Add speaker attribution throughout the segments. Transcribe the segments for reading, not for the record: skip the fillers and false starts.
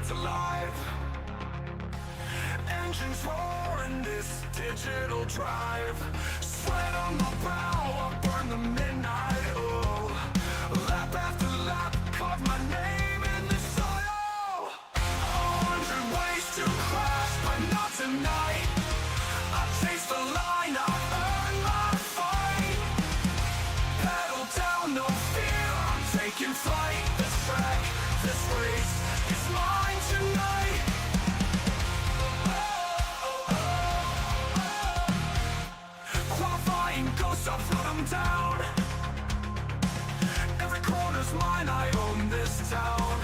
Speaker 1: it's alive. Engines roar in this digital drive. Sweat on my brow, I burn the midnight oil. Lap after lap, carve my name in the soil. 100 ways to crash, but not tonight. I chase the line, I earn my fight. Pedal down, no fear, I'm taking flight. This track, this race, is mine tonight. Qualifying ghosts, I'll put them down. Every corner's mine, I own this town.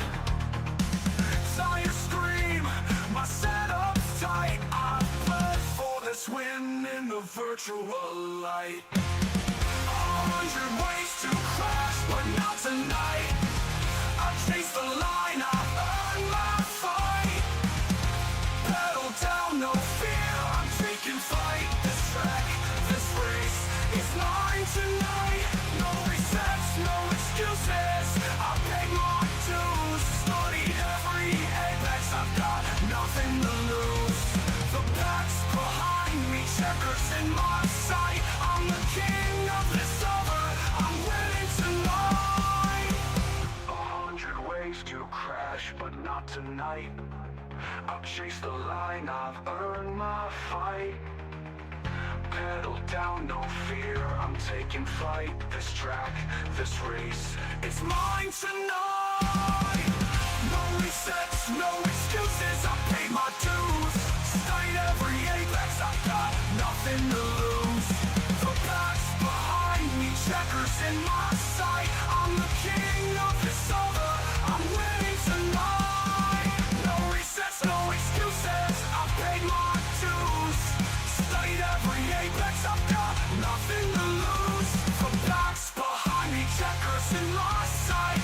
Speaker 1: Tires scream, my setup's tight. I bled for this win in the virtual light. 100 ways to crash, but not tonight. I chase the line, I earn my fight. Pedal down, no fear, I'm taking flight. This track, this race, is mine tonight. No resets, no excuses, I pay my dues. Study every apex, I've got nothing to lose. The pack's behind me, checkers in my sight. I'm the king of this over, I'm winning tonight. 100 ways to crash, but not tonight. I'll chase the line, I've earned my fight. Pedal down, no fear, I'm taking flight. This track, this race, it's mine tonight. No resets, no excuses, I paid my dues. Studied every apex, I've got nothing to lose. The pack's behind me, checkers in my sight. I'm the king of this over, I'm winning tonight. No resets, no excuses, I paid my dues. Studied every apex, I've got nothing to lose. The pack's behind me, checkers in my sight.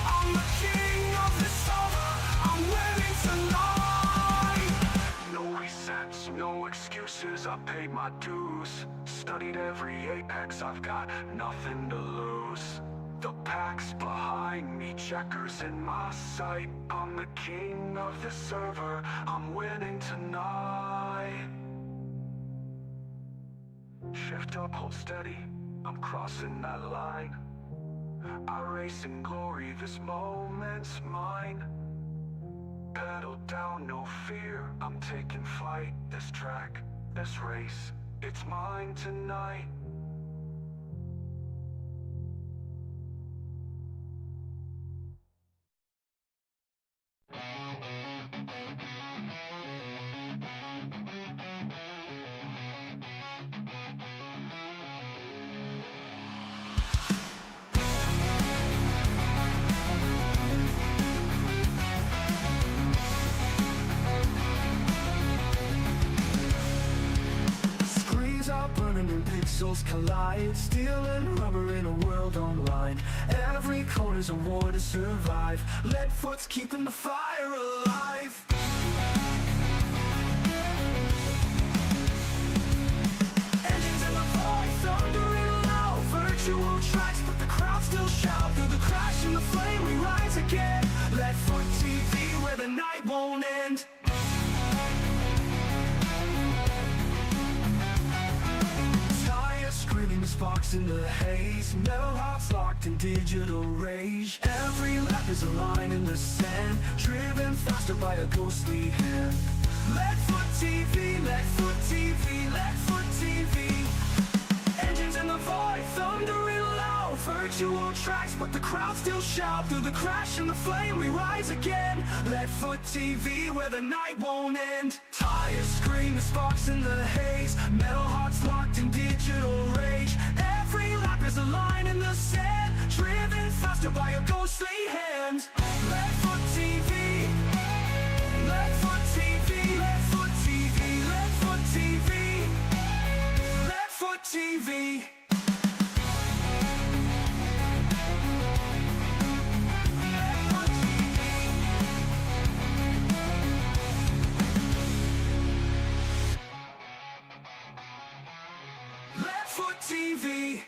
Speaker 1: I'm the king of this over, I'm winning tonight. No resets, no excuses, I paid my dues. Studied every apex, I've got nothing to lose. The pack's behind me, checkers in my sight. I'm the king of this server, I'm winning tonight. Shift up, hold steady, I'm crossing that line. I race in glory, this moment's mine. Pedal down, no fear, I'm taking flight. This track, this race, it's mine tonight. Pixels collide, steel and rubber in a world online. Every corner's a war to survive. Lead foot's keeping the fire alive. Engines in the void, thundering loud. Virtual tracks, but the crowd still shout. Through the crash and the flame, we rise again. Lead foot TV, where the night won't end. Screaming sparks in the haze, metal hearts locked in digital rage. Every lap is a line in the sand, driven faster by a ghostly hand. Leadfoot TV, Leadfoot TV, Leadfoot TV. Engines in the void, thundering loud. Virtual tracks, but the crowd still shout. Through the crash and the flame, we rise again. Leadfoot TV, where the night won't end. Tires scream, the sparks in the haze, metal hearts locked in digital rage. Every lap is a line in the sand, driven faster by a ghostly hand. Leadfoot TV, Leadfoot TV, Leadfoot TV, Leadfoot TV, Leadfoot TV. TV.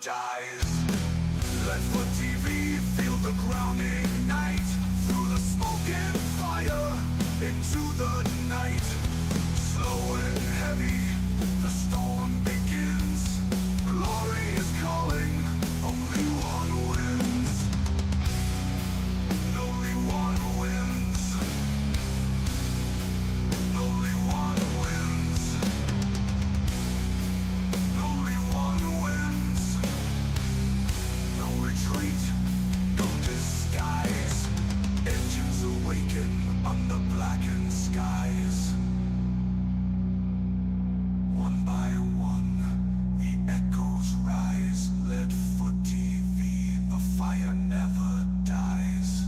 Speaker 1: dies. Let foot TV feel the ground ignite through the smoke and fire into the night. Slow and heavy, the storm begins. Glory is calling, only one wins. Only one wins. Only one wins. Only one wins. No retreat, no disguise. Engines awaken on the blackened skies. One by one, the echoes rise. Let foot TV, the fire never dies.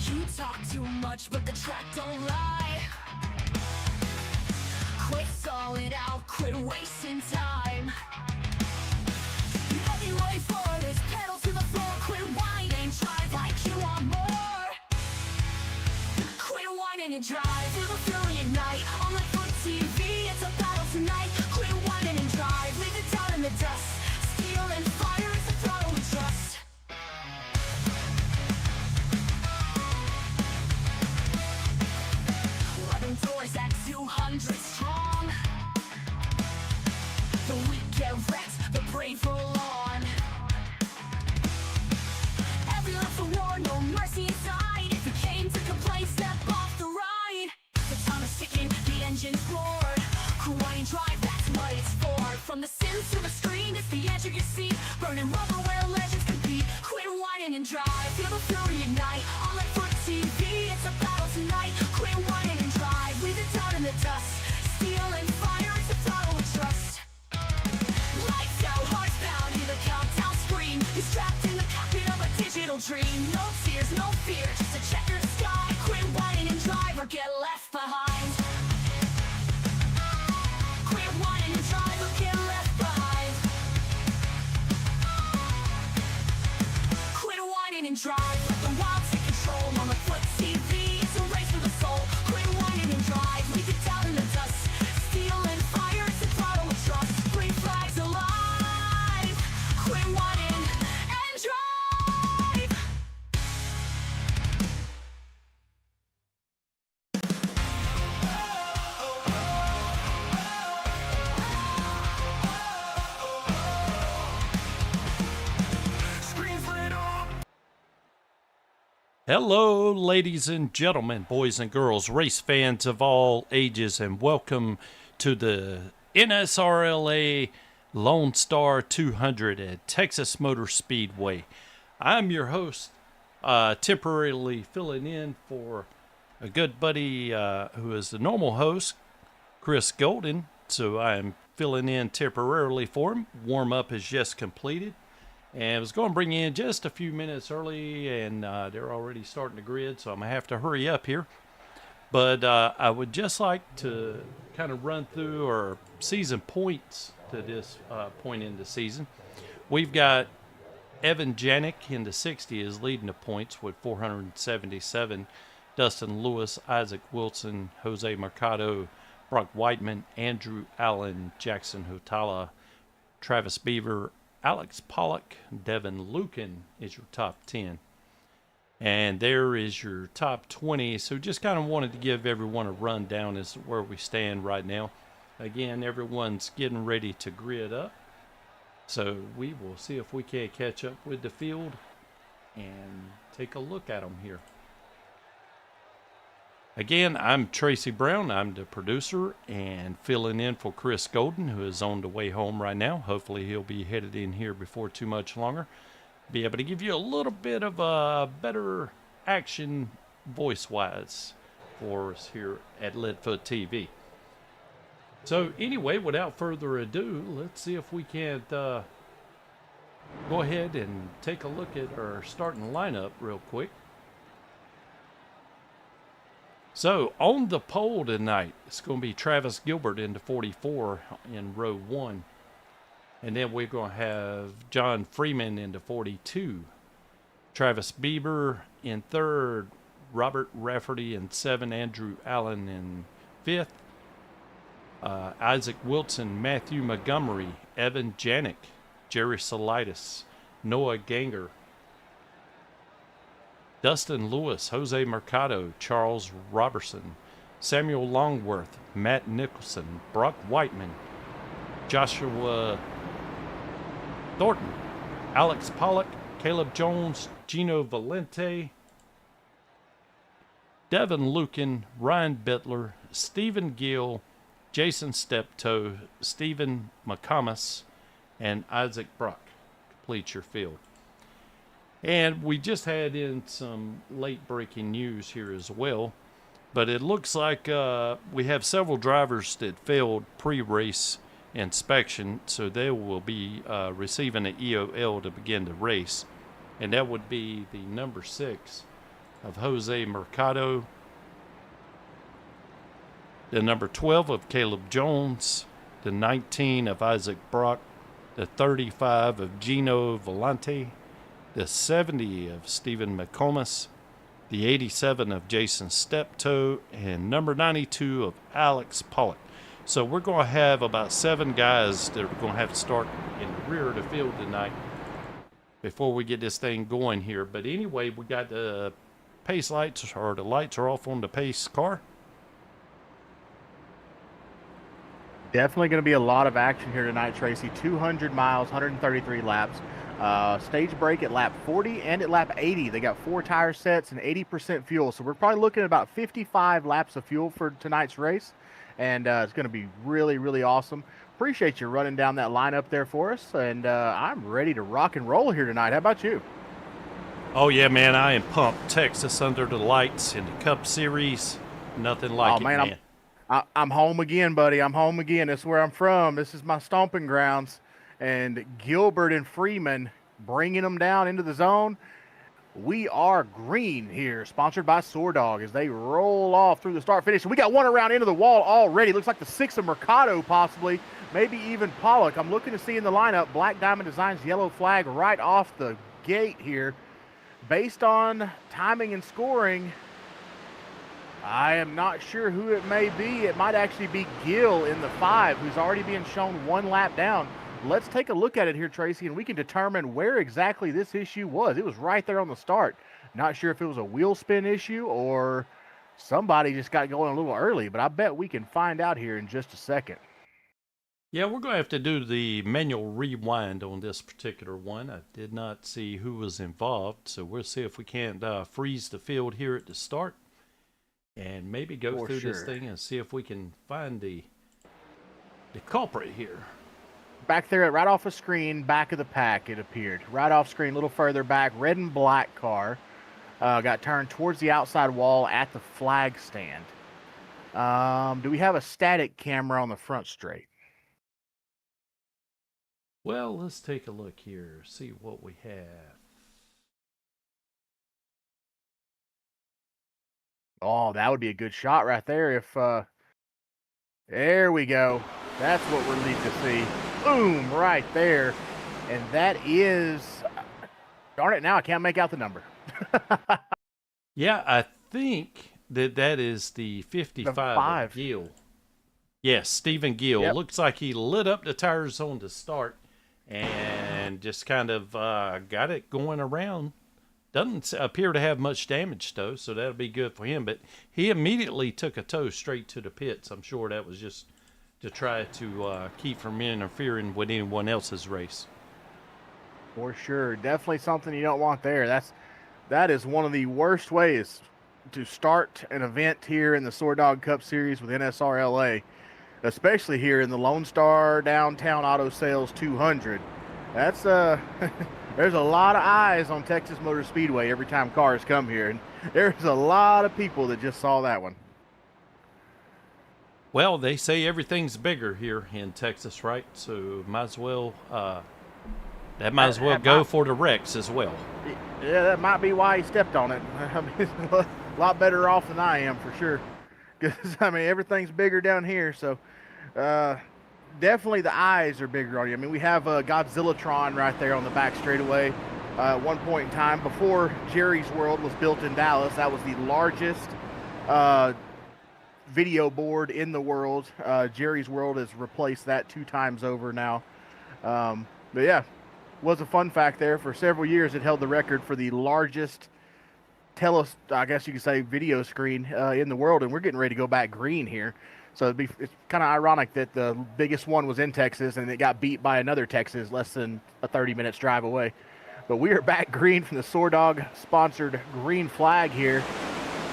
Speaker 2: You talk too much, but the track don't lie. Quit stalling out, quit wasting time. You know you wait for this, pedal to the floor. Quit whining, drive like you want more. Quit whining and drive, feel the fury ignite. On the foot TV, it's a battle tonight. Quit whining and drive, leave it down in the dust. Steel and fire, it's the throttle we trust. Doors at 200 strong. The weak get wrecked, the brave roll on. Every left for war, no mercy inside. If you came to complain, step off the ride. The time is ticking, the engine's roared. Hawaii drive, that's what it's for. From the sims to the screen, it's the edge of your seat. Burning rubber where legends compete. Quit whining and drive, feel the fury ignite. On the foot TV, it's a battle tonight. Quit whining and drive, leave it down in the dust. Steel and fire, it's the throttle we trust. Lights out, hearts pounding, the countdown scream. He's trapped in the cockpit of a digital dream. No tears, no fear, just a checkered sky. Quit whining and drive or get left behind. Quit whining and drive or get left behind. Quit whining and drive, let the wild take control. On the foot TV, it's a race for the soul. Quit whining and drive, leave it down in the dust. Steel and fire, it's the throttle we trust. Green flags alive. Quit whining and drive. Screens lit up.
Speaker 3: Hello, ladies and gentlemen, boys and girls, race fans of all ages, and welcome to the NSRLA Lone Star 200 at Texas Motor Speedway. I'm your host, temporarily filling in for a good buddy who is the normal host, Chris Golden. So I'm filling in temporarily for him. Warm-up is just completed. And I was going to bring you in just a few minutes early, and they're already starting the grid, so I'm going to have to hurry up here. But I would just like to kind of run through our season points to this point in the season. We've got Evan Janik in the 60 is leading the points with 477. Dustin Lewis, Isaac Wilson, Jose Mercado, Brock Whiteman, Andrew Allen, Jackson Hotala, Travis Beaver, Alex Pollock, Devin Lucan is your top 10. And there is your top 20. So just kind of wanted to give everyone a rundown as to where we stand right now. Again, everyone's getting ready to grid up. So we will see if we can't catch up with the field and take a look at them here. Again, I'm Tracy Brown. I'm the producer and filling in for Chris Golden, who is on the way home right now. Hopefully he'll be headed in here before too much longer. Be able to give you a little bit of a better action voice-wise for us here at Leadfoot TV. So anyway, without further ado, let's see if we can't go ahead and take a look at our starting lineup real quick. So, on the pole tonight, it's going to be Travis Gilbert into 44 in row 1. And then we're going to have John Freeman into 42. Travis Bieber in 3rd. Robert Rafferty in 7. Andrew Allen in 5th. Isaac Wilson, Matthew Montgomery, Evan Janik, Jerry Salitis, Noah Ganger, Dustin Lewis, Jose Mercado, Charles Robertson, Samuel Longworth, Matt Nicholson, Brock Whiteman, Joshua Thornton, Alex Pollock, Caleb Jones, Gino Valente, Devin Lucan, Ryan Bittler, Stephen Gill, Jason Steptoe, Stephen McComas, and Isaac Brock complete your field. And we just had in some late breaking news here as well, but it looks like we have several drivers that failed pre-race inspection, so they will be receiving an EOL to begin the race, and that would be the number 6 of Jose Mercado, the number 12 of Caleb Jones, the 19 of Isaac Brock, the 35 of Gino Volante, the 70 of Stephen McComas, the 87 of Jason Steptoe, and number 92 of Alex Pollock. So we're going to have about 7 guys that are going to have to start in the rear of the field tonight before we get this thing going here. But anyway, we got the pace lights, or the lights are off on the pace car.
Speaker 4: Definitely going to be a lot of action here tonight, Tracy. 200 miles, 133 laps. Stage break at lap 40 and at lap 80. They got 4 tire sets and 80% fuel. So we're probably looking at about 55 laps of fuel for tonight's race. And it's going to be really, really awesome. Appreciate you running down that lineup there for us. And I'm ready to rock and roll here tonight. How about you?
Speaker 3: Oh, yeah, man. I am pumped. Texas under the lights in the Cup Series. Nothing like it, man.
Speaker 4: I'm home again, buddy. I'm home again. That's where I'm from. This is my stomping grounds. And Gilbert and Freeman bringing them down into the zone. We are green here, sponsored by SoarDogg as they roll off through the start finish. We got one around into the wall already. Looks like the 6 of Mercado possibly, maybe even Pollock. I'm looking to see in the lineup, Black Diamond Designs yellow flag right off the gate here. Based on timing and scoring, I am not sure who it may be. It might actually be Gill in the 5, who's already being shown 1 lap down. Let's take a look at it here, Tracy, and we can determine where exactly this issue was. It was right there on the start. Not sure if it was a wheel spin issue or somebody just got going a little early, but I bet we can find out here in just a second.
Speaker 3: Yeah, we're going to have to do the manual rewind on this particular one. I did not see who was involved, so we'll see if we can't freeze the field here at the start and maybe go through this thing and see if we can find the culprit here.
Speaker 4: Back there, right off the screen, back of the pack, it appeared. Right off screen, a little further back, red and black car. Got turned towards the outside wall at the flag stand. Do we have a static camera on the front straight?
Speaker 3: Well, let's take a look here, see what we have.
Speaker 4: Oh, that would be a good shot right there if... there we go. That's what we're needing to see. Boom, right there. And that is... Darn it, now I can't make out the number.
Speaker 3: Yeah, I think that is the 55 of Gill. Yes, Stephen Gill.
Speaker 4: Yep.
Speaker 3: Looks like he lit up the tires on the start and just kind of got it going around. Doesn't appear to have much damage, though, so that'll be good for him. But he immediately took a tow straight to the pits. I'm sure that was just to try to keep from interfering with anyone else's race.
Speaker 4: For sure. Definitely something you don't want there. That is one of the worst ways to start an event here in the SoarDogg Cup Series with NSRLA, especially here in the Lone Star Downtown Auto Sales 200. That's there's a lot of eyes on Texas Motor Speedway every time cars come here, and there's a lot of people that just saw that one.
Speaker 3: Well, they say everything's bigger here in Texas, right? So might as well go for the wrecks as well.
Speaker 4: Yeah, that might be why he stepped on it. I mean, he's a lot better off than I am for sure. Because I mean, everything's bigger down here, so definitely the eyes are bigger on you. I mean, we have Godzillatron right there on the back straightaway. At one point in time, before Jerry's World was built in Dallas, that was the largest video board in the world. Jerry's World has replaced that 2 times over now. But yeah, was a fun fact there. For several years, it held the record for the largest I guess you could say video screen in the world, and we're getting ready to go back green here. So it's kind of ironic that the biggest one was in Texas, and it got beat by another Texas less than a 30 minutes drive away. But we are back green from the SoarDogg sponsored green flag here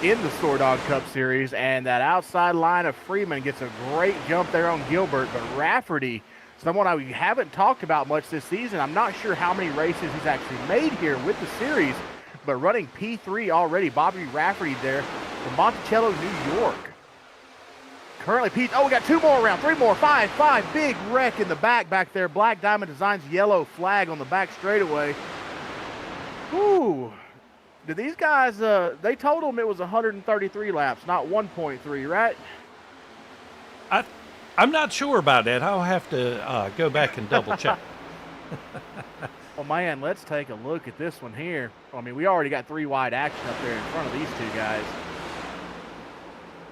Speaker 4: in the SoarDogg Cup Series, and that outside line of Freeman gets a great jump there on Gilbert, but Rafferty, someone we haven't talked about much this season. I'm not sure how many races he's actually made here with the series, but running P3 already, Bobby Rafferty there from Monticello, New York. Currently we got 2 more around, 3 more, 5, big wreck in the back there. Black Diamond Designs yellow flag on the back straightaway. Whew. Did these guys, they told them it was 133 laps, not 1.3, right?
Speaker 3: I'm not sure about that. I'll have to go back and double check.
Speaker 4: Well, man, let's take a look at this one here. I mean, we already got 3 wide action up there in front of these 2 guys.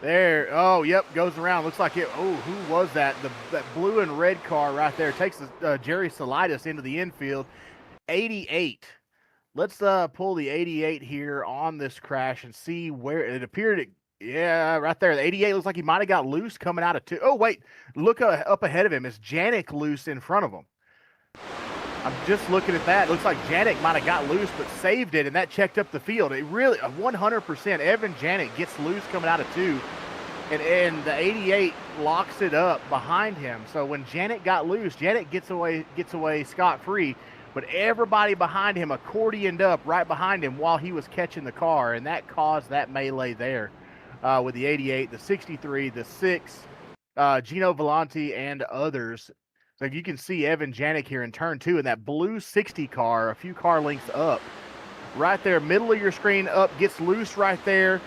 Speaker 4: There, oh, yep, goes around. Looks like who was that? That blue and red car right there takes Jerry Salidas into the infield. 88. Let's pull the 88 here on this crash and see where it appeared. Yeah, right there. The 88 looks like he might have got loose coming out of 2. Oh, wait, look up ahead of him. Is Janik loose in front of him? I'm just looking at that. It looks like Janik might have got loose but saved it, and that checked up the field. It really, 100%, Evan Janik gets loose coming out of 2, and the 88 locks it up behind him. So when Janik got loose, Janik gets away scot-free, but everybody behind him accordioned up right behind him while he was catching the car, and that caused that melee there with the 88, the 63, the 6, Gino Volante, and others. So you can see Evan Janik here in turn 2 in that blue 60 car, a few car lengths up. Right there, middle of your screen up, gets loose right there.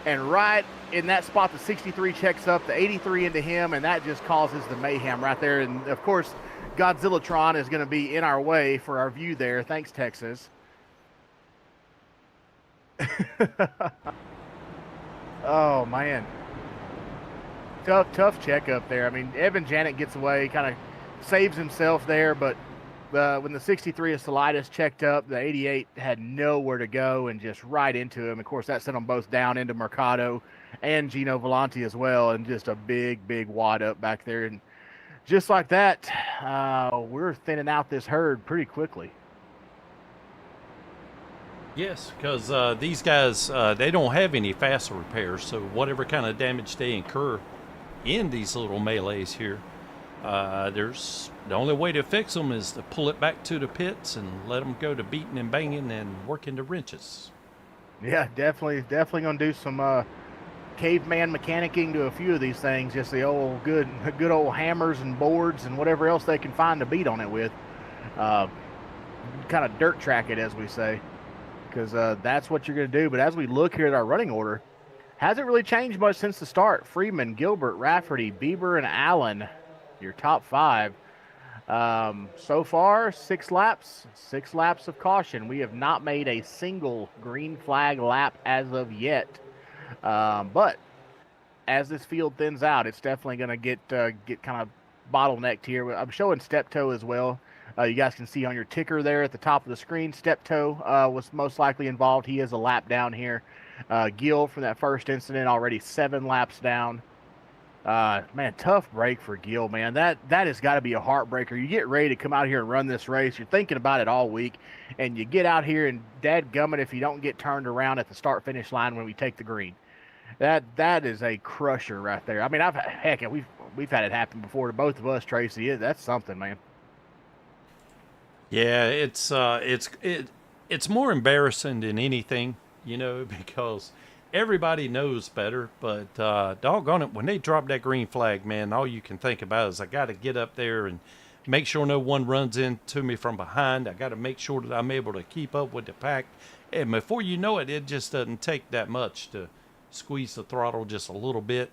Speaker 4: And right in that spot, the 63 checks up, the 83 into him, and that just causes the mayhem right there. And, of course, Godzillatron is going to be in our way for our view there. Thanks, Texas. Oh, man. Tough check up there. I mean, Evan Janik gets away, kind of saves himself there, but when the 63 of Salidas checked up, the 88 had nowhere to go and just right into him. Of course, that sent them both down into Mercado and Gino Volante as well, and just a big wad up back there. And just like that, we're thinning out this herd pretty quickly.
Speaker 3: Yes, because these guys, they don't have any fast repairs, so whatever kind of damage they incur in these little melees here, the only way to fix them is to pull it back to the pits and let them go to beating and banging and working the wrenches.
Speaker 4: Yeah, definitely gonna do some caveman mechanicking to a few of these things. Just the old good old hammers and boards and whatever else they can find to beat on it with. Kind of dirt track it, as we say, because that's what you're gonna do. But as we look here at our running order, hasn't really changed much since the start. Freeman, Gilbert, Rafferty, Bieber, and Allen, your top 5. So far, 6 laps of caution. We have not made a single green flag lap as of yet. But as this field thins out, it's definitely going to get kind of bottlenecked here. I'm showing Steptoe as well. You guys can see on your ticker there at the top of the screen, Steptoe was most likely involved. He is a lap down here. Gil from that first incident already 7 laps down. Man, tough break for Gil, man. That has got to be a heartbreaker. You get ready to come out here and run this race. You're thinking about it all week, and you get out here and dadgummit if you don't get turned around at the start-finish line when we take the green. That is a crusher right there. I mean, we've had it happen before to both of us, Tracy. That's something, man.
Speaker 3: Yeah, it's more embarrassing than anything, because everybody knows better, but doggone it, when they drop that green flag, man, all you can think about is I got to get up there and make sure no one runs into me from behind. I got to make sure that I'm able to keep up with the pack. And before you know it, it just doesn't take that much to squeeze the throttle just a little bit,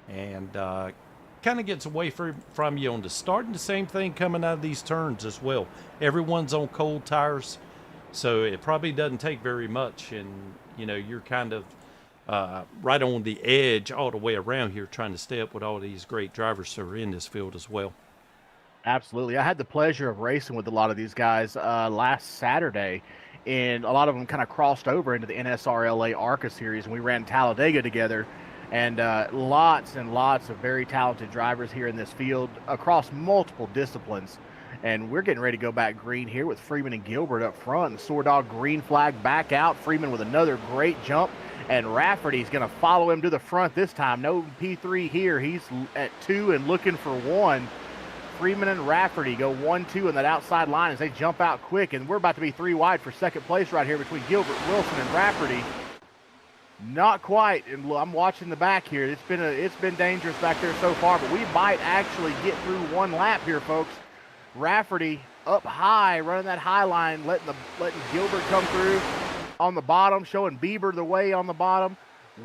Speaker 3: and kind of gets away from you on the start. And the same thing coming out of these turns as well. Everyone's on cold tires, so it probably doesn't take very much, and you're kind of right on the edge all the way around here, trying to stay up with all these great drivers that are in this field as well.
Speaker 4: Absolutely. I had the pleasure of racing with a lot of these guys last Saturday, and a lot of them kind of crossed over into the NSRLA ARCA series, and we ran Talladega together. And lots and lots of very talented drivers here in this field across multiple disciplines. And we're getting ready to go back green here with Freeman and Gilbert up front. The SoarDogg green flag back out. Freeman with another great jump. And Rafferty's going to follow him to the front this time. No P3 here. He's at 2 and looking for 1. Freeman and Rafferty go 1-2 in that outside line as they jump out quick. And we're about to be 3 wide for second place right here between Gilbert, Wilson, and Rafferty. Not quite, and I'm watching the back here. It's been dangerous back there so far, but we might actually get through 1 lap here, folks. Rafferty up high, running that high line, letting Gilbert come through on the bottom, showing Bieber the way on the bottom.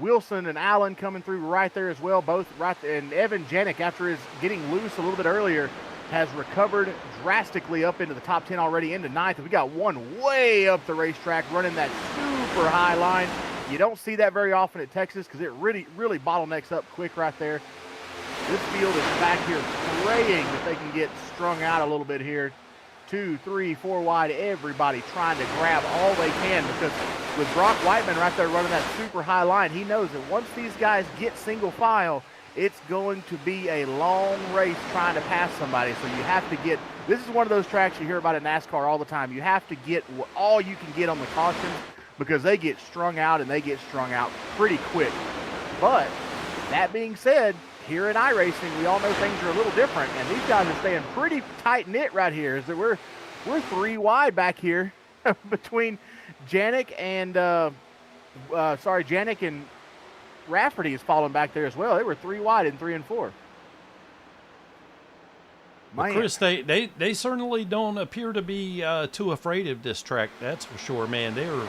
Speaker 4: Wilson and Allen coming through right there as well, both right there. And Evan Janik, after his getting loose a little bit earlier, has recovered drastically up into the top 10 already, into 9th. We got one way up the racetrack running that super high line. You don't see that very often at Texas because it really bottlenecks up quick right there. This field is back here praying that they can get strung out a little bit here. 2, 3, 4 wide, everybody trying to grab all they can, because with Brock Whiteman right there running that super high line, he knows that once these guys get single file, it's going to be a long race trying to pass somebody. So you have to get, this is one of those tracks you hear about in NASCAR all the time. You have to get all you can get on the cautions, because they get strung out, and they get strung out pretty quick. But that being said, here in iRacing, we all know things are a little different, and these guys are staying pretty tight-knit right here. Is that we're 3 wide back here between Janik and Janik and Rafferty is falling back there as well. They were 3 wide in 3 and 4.
Speaker 3: Well, Chris, they certainly don't appear to be too afraid of this track. That's for sure, man. They were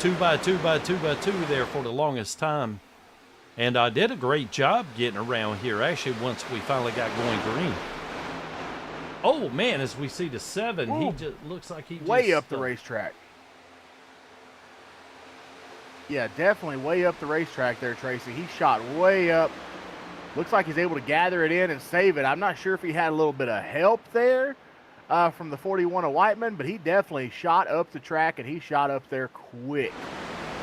Speaker 3: 2 by 2 by 2 by 2 there for the longest time. And I did a great job getting around here, actually, once we finally got going green. Oh, man, as we see the 7,
Speaker 4: Ooh,
Speaker 3: he just looks like he
Speaker 4: way
Speaker 3: just,
Speaker 4: up the racetrack. Yeah, definitely way up the racetrack there, Tracy. He shot way up. Looks like he's able to gather it in and save it. I'm not sure if he had a little bit of help there from the 41 of Whiteman, but he definitely shot up the track, and he shot up there quick.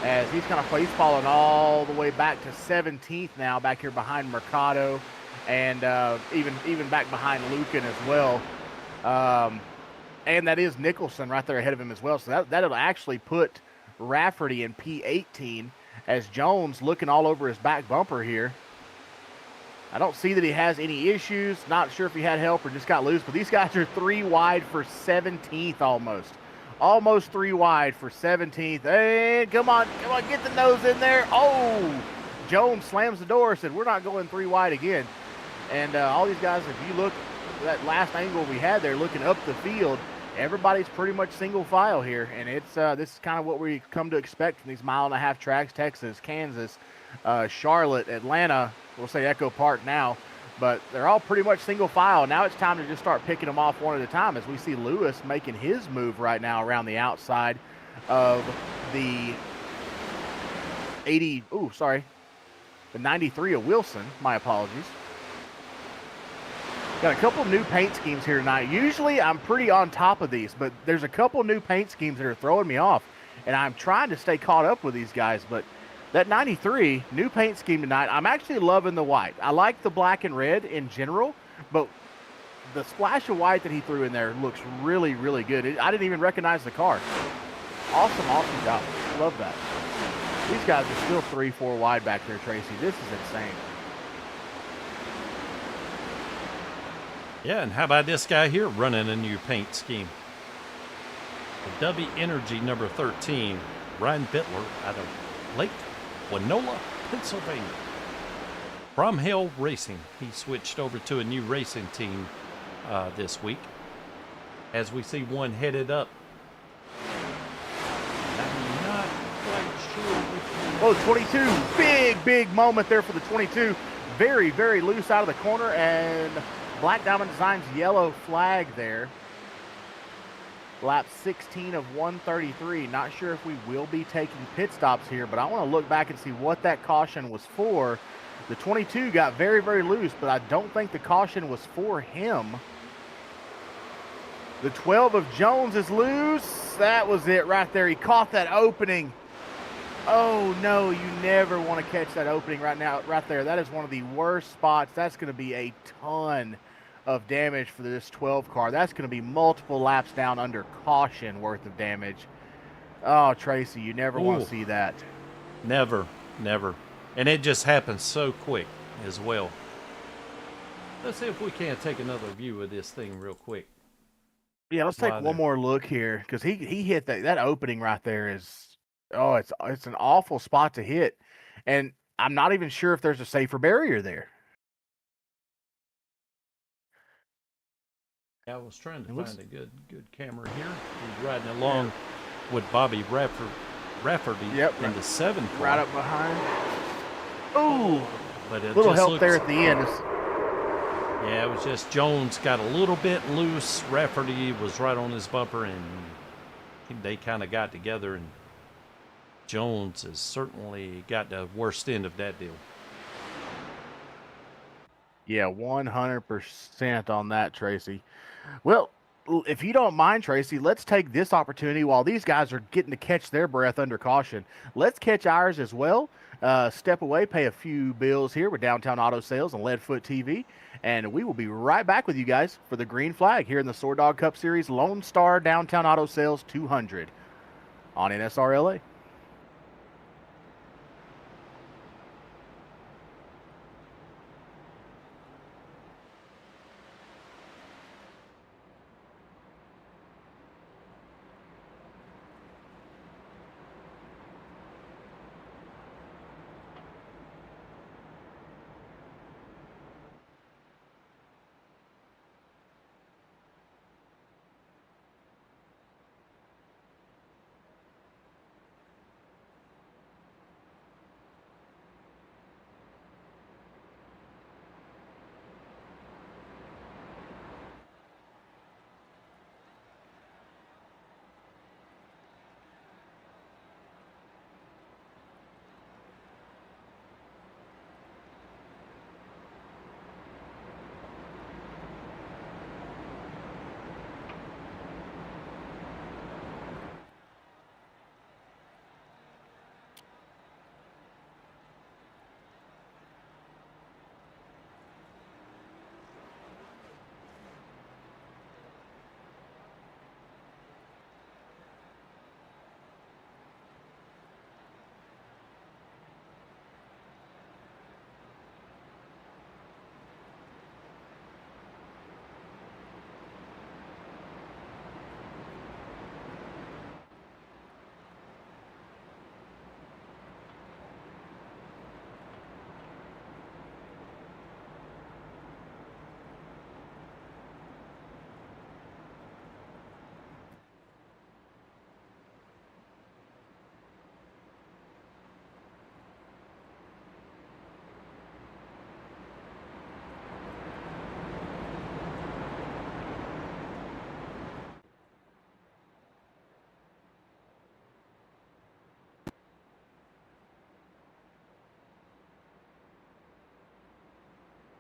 Speaker 4: As he's kind of face falling all the way back to 17th now, back here behind Mercado, and even back behind Lucan as well. And that is Nicholson right there ahead of him as well. So that'll actually put Rafferty in P18, as Jones looking all over his back bumper here. I don't see that he has any issues. Not sure if he had help or just got loose, but these guys are 3 wide for 17th almost. Almost 3 wide for 17th. Hey, come on, get the nose in there. Oh, Jones slams the door, said, we're not going 3 wide again. And all these guys, if you look at that last angle we had there, looking up the field, everybody's pretty much single file here. And it's this is kind of what we come to expect from these 1.5-mile tracks, Texas, Kansas, Charlotte, Atlanta. We'll say Echo Park now. But they're all pretty much single file. Now it's time to just start picking them off one at a time, as we see Lewis making his move right now around the outside of the the 93 of Wilson. My apologies. Got a couple new paint schemes here tonight. Usually I'm pretty on top of these, but there's a couple new paint schemes that are throwing me off, and I'm trying to stay caught up with these guys, but that 93 new paint scheme tonight, I'm actually loving the white. I like the black and red in general, but the splash of white that he threw in there looks really, really good. I didn't even recognize the car. Awesome job. Love that. These guys are still 3-4 wide back there, Tracy. This is insane.
Speaker 3: Yeah, and how about this guy here running a new paint scheme? The W Energy number 13, Ryan Bittler out of Lake Winola, Pennsylvania. From Hell Racing, he switched over to a new racing team this week. As we see one headed up. I'm not quite sure which one.
Speaker 4: Oh, 22. Big moment there for the 22. Very, very loose out of the corner, and Black Diamond Designs yellow flag there. lap 16 of 133. Not sure if we will be taking pit stops here, but I want to look back and see what that caution was for. The 22 got very, very loose, but I don't think the caution was for him. The 12 of Jones is loose. That was it right there. He caught that opening. Oh no, you never want to catch that opening right there. That is one of the worst spots. That's going to be a ton of damage for this 12 car. That's going to be multiple laps down under caution worth of damage. Oh, Tracy, you never want to see that.
Speaker 3: Never, never. And it just happens so quick as well. Let's see if we can't take another view of this thing real quick.
Speaker 4: Yeah, let's take one more look here, because he hit that opening right there is, oh, it's an awful spot to hit. And I'm not even sure if there's a safer barrier there.
Speaker 3: I was trying to find a good camera here. He's riding along with Bobby Rafferty in the 7 car.
Speaker 4: Right up behind. Ooh,
Speaker 3: but it
Speaker 4: little
Speaker 3: just
Speaker 4: help there at the end.
Speaker 3: Yeah, it was just Jones got a little bit loose. Rafferty was right on his bumper, and they kind of got together, and Jones has certainly got the worst end of that deal.
Speaker 4: Yeah, 100% on that, Tracy. Well, if you don't mind, Tracy, let's take this opportunity while these guys are getting to catch their breath under caution. Let's catch ours as well. Step away, pay a few bills here with Downtown Auto Sales and Leadfoot TV, and we will be right back with you guys for the green flag here in the SoarDogg Cup Series Lone Star Downtown Auto Sales 200 on NSRLA.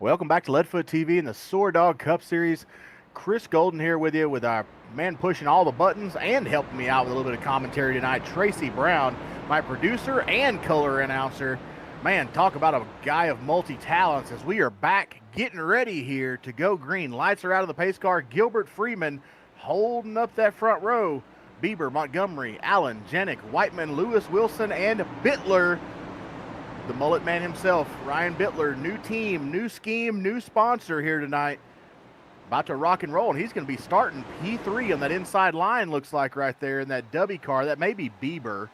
Speaker 4: Welcome back to Leadfoot TV and the SoarDogg Cup Series. Chris Golden here with you with our man pushing all the buttons and helping me out with a little bit of commentary tonight, Tracy Brown, my producer and color announcer. Man, talk about a guy of multi-talents as we are back getting ready here to go green. Lights are out of the pace car. Gilbert Freeman holding up that front row. Bieber, Montgomery, Allen, Janik, Whiteman, Lewis, Wilson, and Bittler. The mullet man himself, Ryan Bittler, new team, new scheme, new sponsor here tonight. About to rock and roll, and he's going to be starting P3 on that inside line, looks like right there in that W car. That may be Bieber.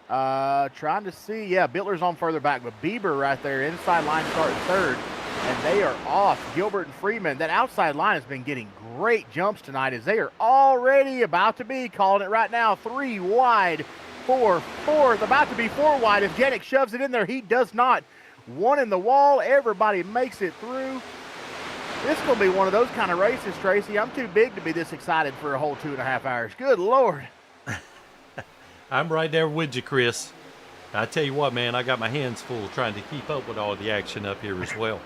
Speaker 4: Trying to see, yeah, Bittler's on further back, but Bieber right there, inside line starting third, and they are off. Gilbert and Freeman, that outside line has been getting great jumps tonight as they are already about to be, calling it right now, 3 wide. 4 fourth, about to be 4 wide. If Janik shoves it in there, he does not. 1 in the wall. Everybody makes it through. This is going to be one of those kind of races, Tracy. I'm too big to be this excited for a whole 2.5 hours. Good Lord.
Speaker 3: I'm right there with you, Chris. I tell you what, man, I got my hands full trying to keep up with all the action up here as well.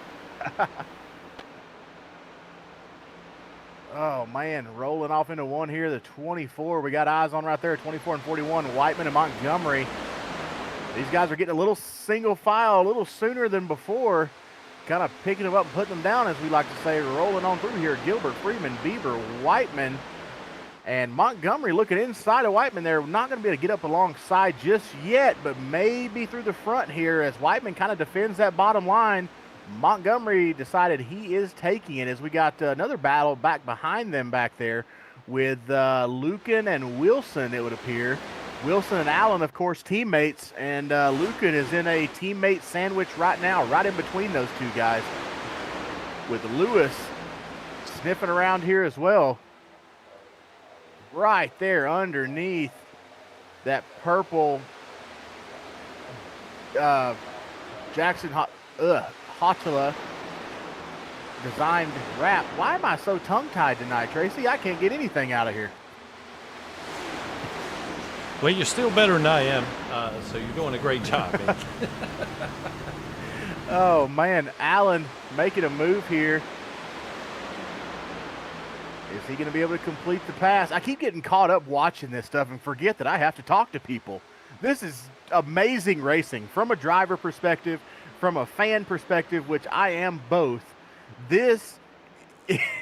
Speaker 4: Oh, man, rolling off into one here, the 24. We got eyes on right there, 24 and 41, Whiteman and Montgomery. These guys are getting a little single file a little sooner than before, kind of picking them up and putting them down, as we like to say, rolling on through here. Gilbert, Freeman, Bieber, Whiteman, and Montgomery looking inside of Whiteman. They're not going to be able to get up alongside just yet, but maybe through the front here as Whiteman kind of defends that bottom line. Montgomery decided he is taking it as we got another battle back behind them back there with Lucan and Wilson, it would appear. Wilson and Allen, of course, teammates, and Lucan is in a teammate sandwich right now, right in between those two guys, with Lewis sniffing around here as well. Right there underneath that purple Jackson Hotula designed wrap. Why am I so tongue-tied tonight, Tracy? I can't get anything out of here.
Speaker 3: Well, you're still better than I am, so you're doing a great job, man.
Speaker 4: Oh, man, Allen making a move here. Is he going to be able to complete the pass? I keep getting caught up watching this stuff and forget that I have to talk to people. This is amazing racing from a driver perspective, from a fan perspective, which I am both. This,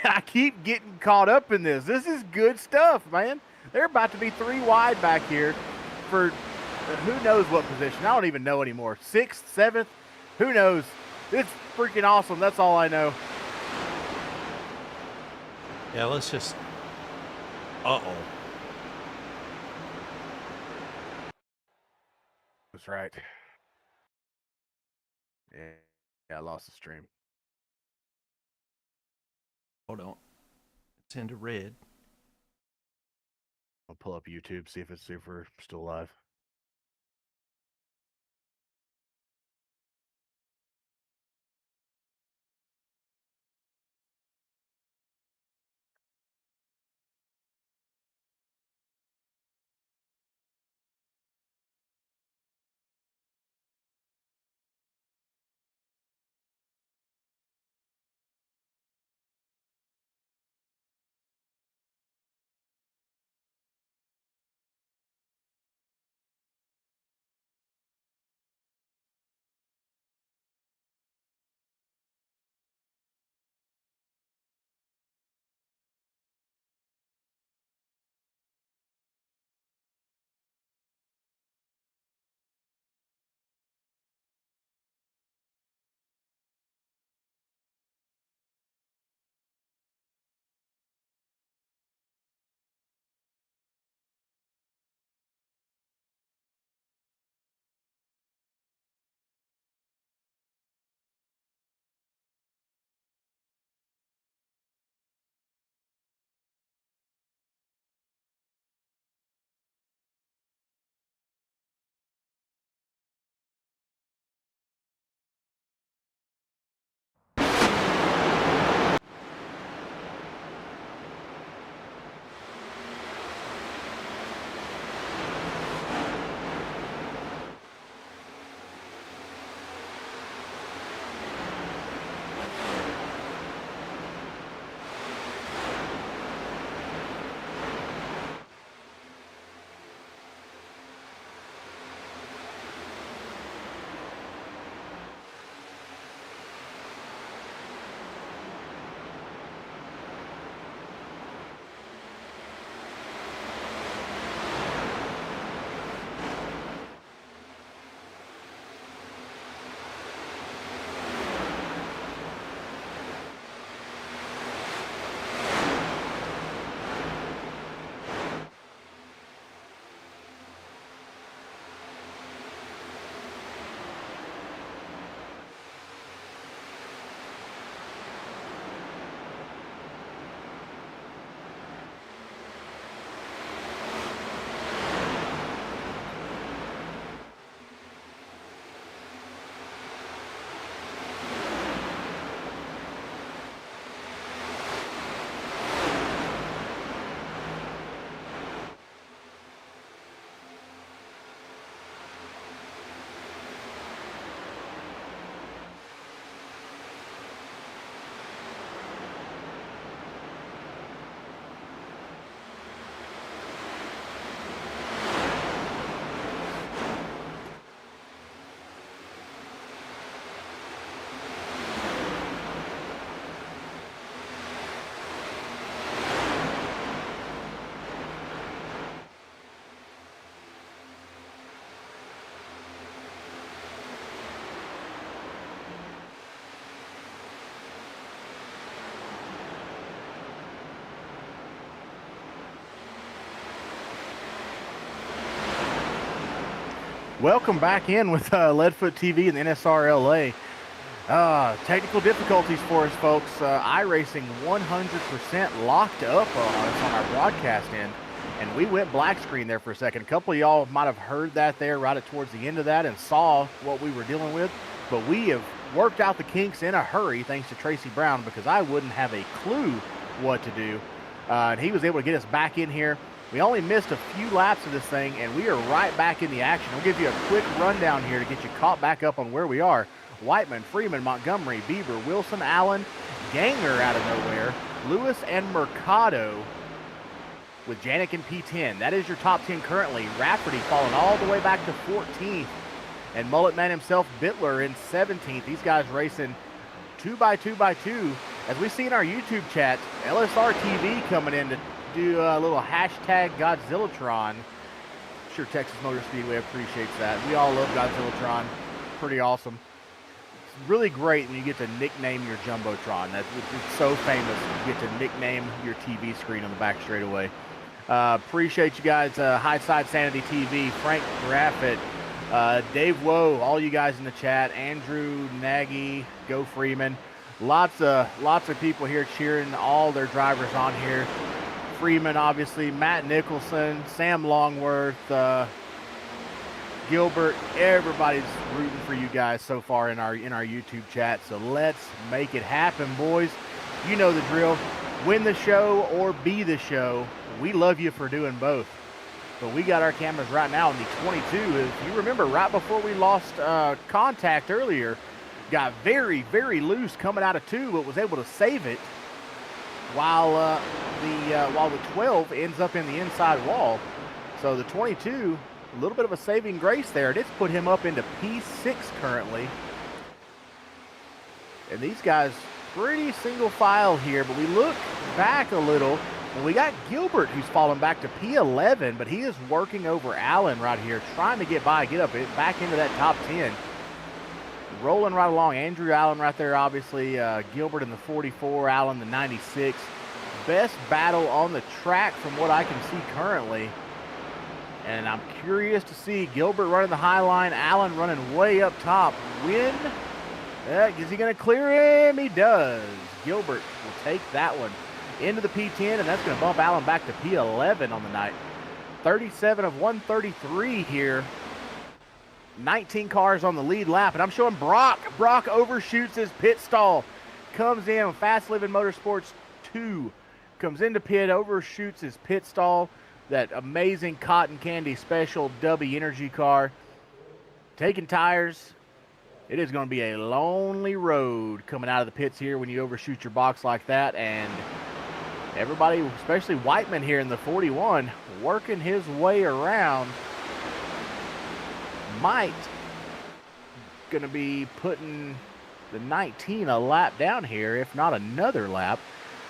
Speaker 4: I keep getting caught up in this. This is good stuff, man. They're about to be 3 wide back here for who knows what position. I don't even know anymore. 6th, 7th, who knows? It's freaking awesome. That's all I know.
Speaker 3: Yeah, let's just... Uh-oh.
Speaker 4: That's right. Yeah, I lost the stream.
Speaker 3: Hold on. It's into red.
Speaker 4: I'll pull up YouTube, see if we're still live. Welcome back in with Leadfoot TV and the NSRLA. Technical difficulties for us, folks. iRacing 100% locked up on us on our broadcast end, and we went black screen there for a second. A couple of y'all might have heard that there right at towards the end of that and saw what we were dealing with, but we have worked out the kinks in a hurry thanks to Tracy Brown, because I wouldn't have a clue what to do, and he was able to get us back in here. We only missed a few laps of this thing, and we are right back in the action. I'll give you a quick rundown here to get you caught back up on where we are. Whiteman, Freeman, Montgomery, Bieber, Wilson, Allen, Ganger out of nowhere, Lewis, and Mercado with Janik in P10. That is your top 10 currently. Rafferty falling all the way back to 14th, and Mullet Man himself, Bittler, in 17th. These guys racing 2x2x2. As we see in our YouTube chat, LSR TV coming in to do a little hashtag Godzillatron. Sure, Texas Motor Speedway appreciates that. We all love Godzillatron. Pretty awesome. It's really great when you get to nickname your Jumbotron. It's so famous. You get to nickname your TV screen on the back straightaway. Appreciate you guys. High Side Sanity TV, Frank Graffett, Dave Woe, all you guys in the chat, Andrew Nagy, Go Freeman. Lots of people here cheering all their drivers on here. Freeman, obviously, Matt Nicholson, Sam Longworth, Gilbert. Everybody's rooting for you guys so far in our YouTube chat. So let's make it happen, boys. You know the drill. Win the show or be the show. We love you for doing both. But we got our cameras right now on the 22. If you remember, right before we lost contact earlier, got very, very loose coming out of 2, but was able to save it while the 12 ends up in the inside wall. So the 22, a little bit of a saving grace there, and it's put him up into P6 currently. And these guys pretty single file here, but we look back a little, and we got Gilbert who's fallen back to P11, but he is working over Allen right here, trying to get by, get up back into that top 10. Rolling right along. Andrew Allen right there, obviously. Gilbert in the 44, Allen the 96. Best battle on the track from what I can see currently. And I'm curious to see Gilbert running the high line, Allen running way up top. Win. Is he going to clear him? He does. Gilbert will take that one into the P10, and that's going to bump Allen back to P11 on the night. 37 of 133 here. 19 cars on the lead lap, and I'm showing Brock. Brock overshoots his pit stall. Comes in with Fast Living Motorsports 2. Comes into pit, overshoots his pit stall. That amazing cotton candy special W Energy car. Taking tires. It is going to be a lonely road coming out of the pits here when you overshoot your box like that. And everybody, especially Whiteman here in the 41, working his way around. Might going to be putting the 19 a lap down here, if not another lap.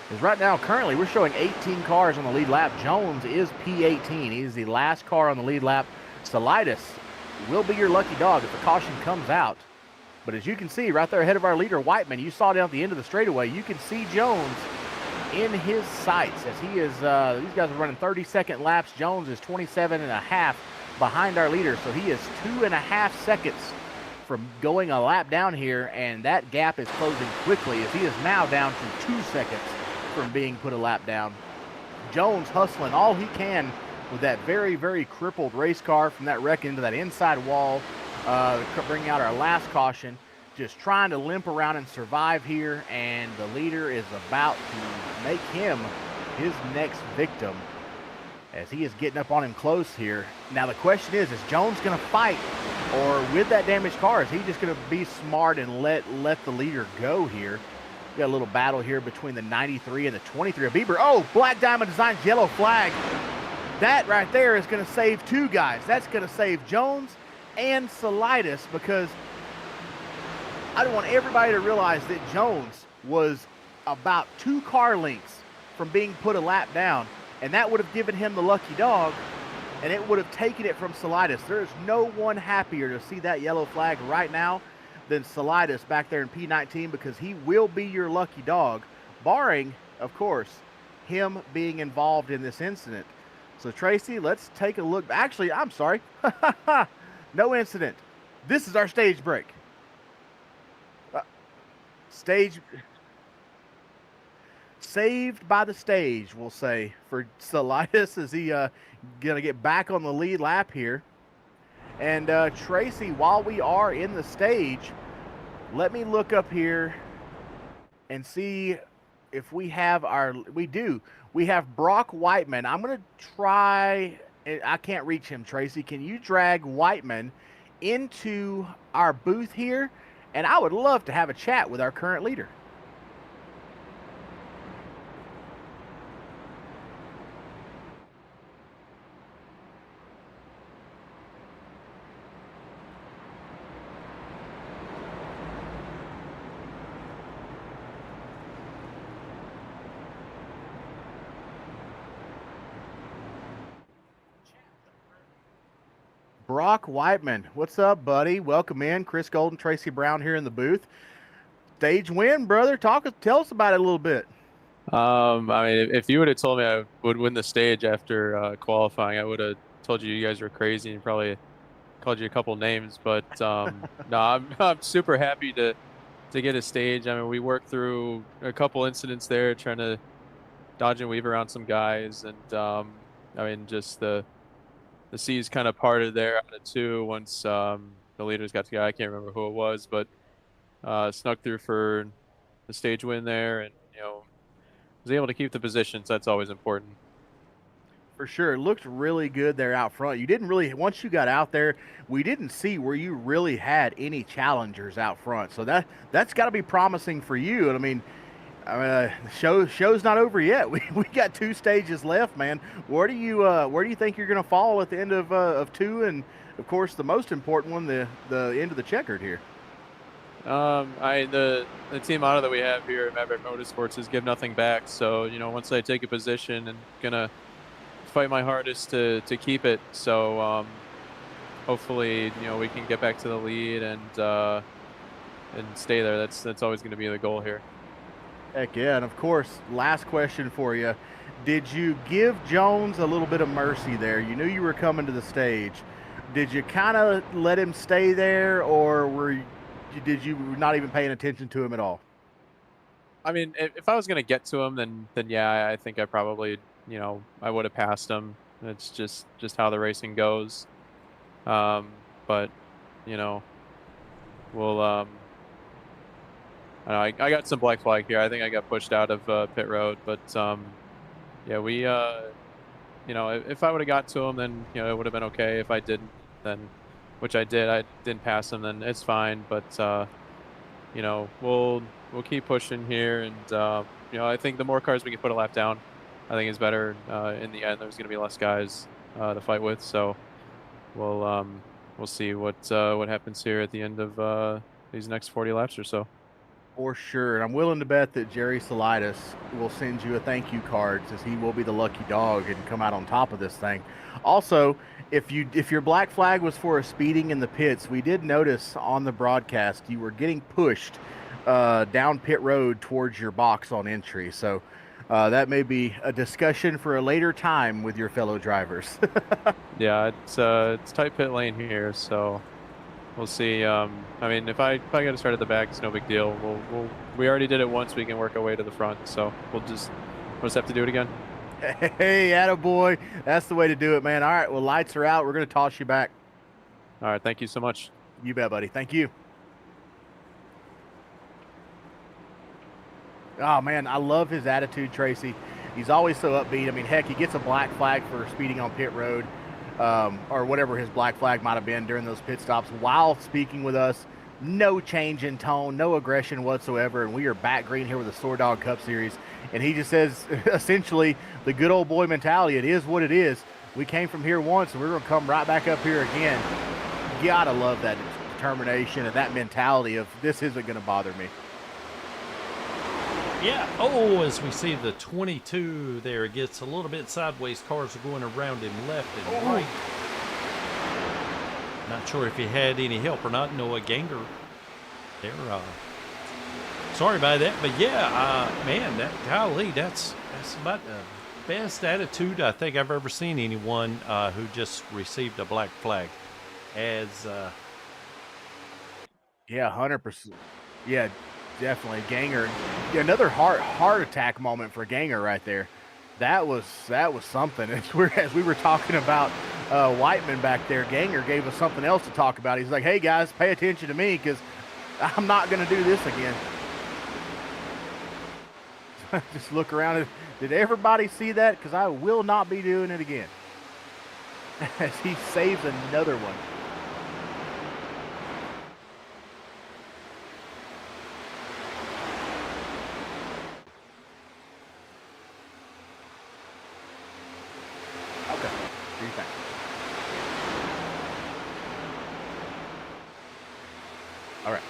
Speaker 4: Because right now, currently, we're showing 18 cars on the lead lap. Jones is P18. He is the last car on the lead lap. Solitis will be your lucky dog if the caution comes out. But as you can see, right there ahead of our leader, Whiteman, you saw down at the end of the straightaway, you can see Jones in his sights as he is, these guys are running 30-second laps. Jones is 27.5 behind our leader, so he is 2.5 seconds from going a lap down here, and that gap is closing quickly as he is now down to 2 seconds from being put a lap down. Jones hustling all he can with that very, very crippled race car from that wreck into that inside wall, bringing out our last caution, just trying to limp around and survive here, and the leader is about to make him his next victim as he is getting up on him close here. Now the question is Jones going to fight, or with that damaged car, is he just going to be smart and let the leader go here? We got a little battle here between the 93 and the 23 of Bieber. Oh, Black Diamond Designs yellow flag. That right there is going to save 2 guys. That's going to save Jones and Solitis, because I want everybody to realize that Jones was about 2 car lengths from being put a lap down, and that would have given him the lucky dog, and it would have taken it from Solitis. There is no one happier to see that yellow flag right now than Solitis back there in P19, because he will be your lucky dog, barring, of course, him being involved in this incident. So Tracy, let's take a look. Actually, I'm sorry. No incident. This is our stage break. Stage saved by the stage, we'll say, for Solitis as he gonna get back on the lead lap here. And Tracy, while we are in the stage, let me look up here and see if we have we have Brock Whiteman. I'm gonna try. I can't reach him. Tracy, can you drag Whiteman into our booth here? And I would love to have a chat with our current leader. Brock Whiteman, what's up, buddy? Welcome in. Chris Golden, Tracy Brown here in the booth. Stage win, brother. Tell us about it a little bit.
Speaker 5: I mean, if you would have told me I would win the stage after qualifying, I would have told you guys were crazy and probably called you a couple names. But no, I'm super happy to get a stage. I mean, we worked through a couple incidents there, trying to dodge and weave around some guys, and I mean, just the seas kind of parted there out of two once the leaders got together. I can't remember who it was, but snuck through for the stage win there, and was able to keep the position, so that's always important.
Speaker 4: For sure. It looked really good there out front. You didn't really, once you got out there, we didn't see where you really had any challengers out front. So that's got to be promising for you. And I mean, the show's not over yet. We got 2 stages left, man. Where do you think you're going to fall at the end of 2, and of course the most important one, the end of the checkered here?
Speaker 5: The team motto that we have here at Maverick Motorsports is give nothing back. So once I take a position, and gonna fight my hardest to keep it. So hopefully we can get back to the lead and stay there. That's always going to be the goal here.
Speaker 4: Heck yeah. And of course, last question for you. Did you give Jones a little bit of mercy there? You knew you were coming to the stage. Did you kind of let him stay there, or did you not even paying attention to him at all?
Speaker 5: I mean, if I was going to get to him, then yeah, I think I probably, I would have passed him. It's just how the racing goes. But, we'll, I got some black flag here. I think I got pushed out of pit road, but yeah, we if I would have got to him, then it would have been okay. If I didn't, then, which I did, I didn't pass him, then it's fine. But we'll keep pushing here, and I think the more cars we can put a lap down, I think is better. In the end, there's going to be less guys to fight with, so we'll see what happens here at the end of these next 40 laps or so.
Speaker 4: For sure. And I'm willing to bet that Jerry Solitis will send you a thank you card, since he will be the lucky dog and come out on top of this thing. Also, if your black flag was for a speeding in the pits, we did notice on the broadcast you were getting pushed down pit road towards your box on entry. So that may be a discussion for a later time with your fellow drivers.
Speaker 5: Yeah, it's tight pit lane here, so we'll see. I mean, if I got to start at the back, it's no big deal. We already did it once. We can work our way to the front, so we'll just have to do it again.
Speaker 4: Hey, attaboy. That's the way to do it, man. All right, well, lights are out. We're going to toss you back.
Speaker 5: All right, thank you so much.
Speaker 4: You bet, buddy. Thank you. Oh, man, I love his attitude, Tracy. He's always so upbeat. I mean, heck, he gets a black flag for speeding on pit road, or whatever his black flag might have been during those pit stops, while speaking with us. No change in tone, no aggression whatsoever, and we are back green here with the SoarDogg Cup Series. And he just says, essentially, the good old boy mentality. It is what it is. We came from here once, and we're going to come right back up here again. You gotta love that determination and that mentality of, this isn't going to bother me.
Speaker 3: Yeah. Oh, as we see the 22 there, it gets a little bit sideways. Cars are going around him left and right. Not sure if he had any help or not. Noah Ganger there. Sorry about that, but yeah, man, golly, that's about the best attitude I think I've ever seen anyone who just received a black flag. as
Speaker 4: Yeah, 100%. Yeah, definitely. Ganger, yeah, another heart attack moment for Ganger right there. That was something. As we were talking about Whiteman back there, Ganger gave us something else to talk about. He's like, "Hey guys, pay attention to me because I'm not going to do this again." Just look around. Did everybody see that? Because I will not be doing it again. As he saves another one. Okay. Do your thing. All right.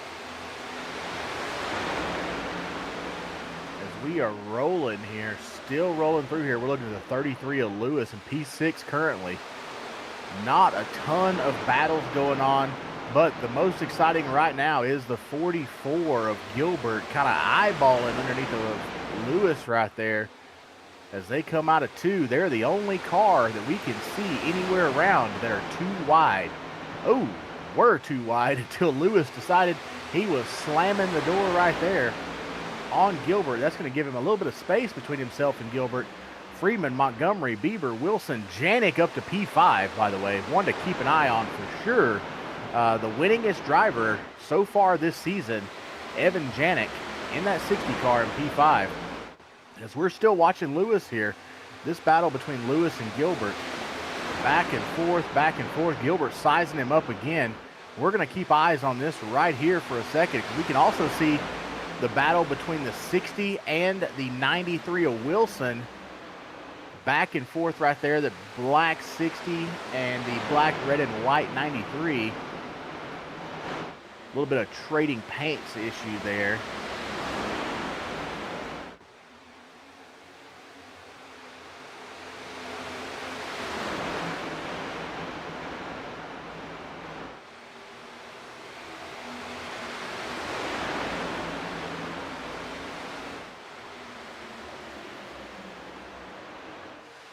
Speaker 4: As we are rolling here, still rolling through here. We're looking at the 33 of Lewis and P6 currently. Not a ton of battles going on, but the most exciting right now is the 44 of Gilbert kind of eyeballing underneath of Lewis right there. As they come out of 2, they're the only car that we can see anywhere around that are too wide. Oh, were too wide until Lewis decided he was slamming the door right there on Gilbert. That's going to give him a little bit of space between himself and Gilbert. Freeman, Montgomery, Bieber, Wilson, Janik up to P5, by the way. One to keep an eye on for sure. The winningest driver so far this season, Evan Janik, in that 60 car in P5. As we're still watching Lewis here, this battle between Lewis and Gilbert, back and forth, back and forth. Gilbert sizing him up again. We're going to keep eyes on this right here for a second. We can also see the battle between the 60 and the 93 of Wilson. Back and forth right there, the black 60 and the black, red, and white 93. A little bit of trading paints issue there.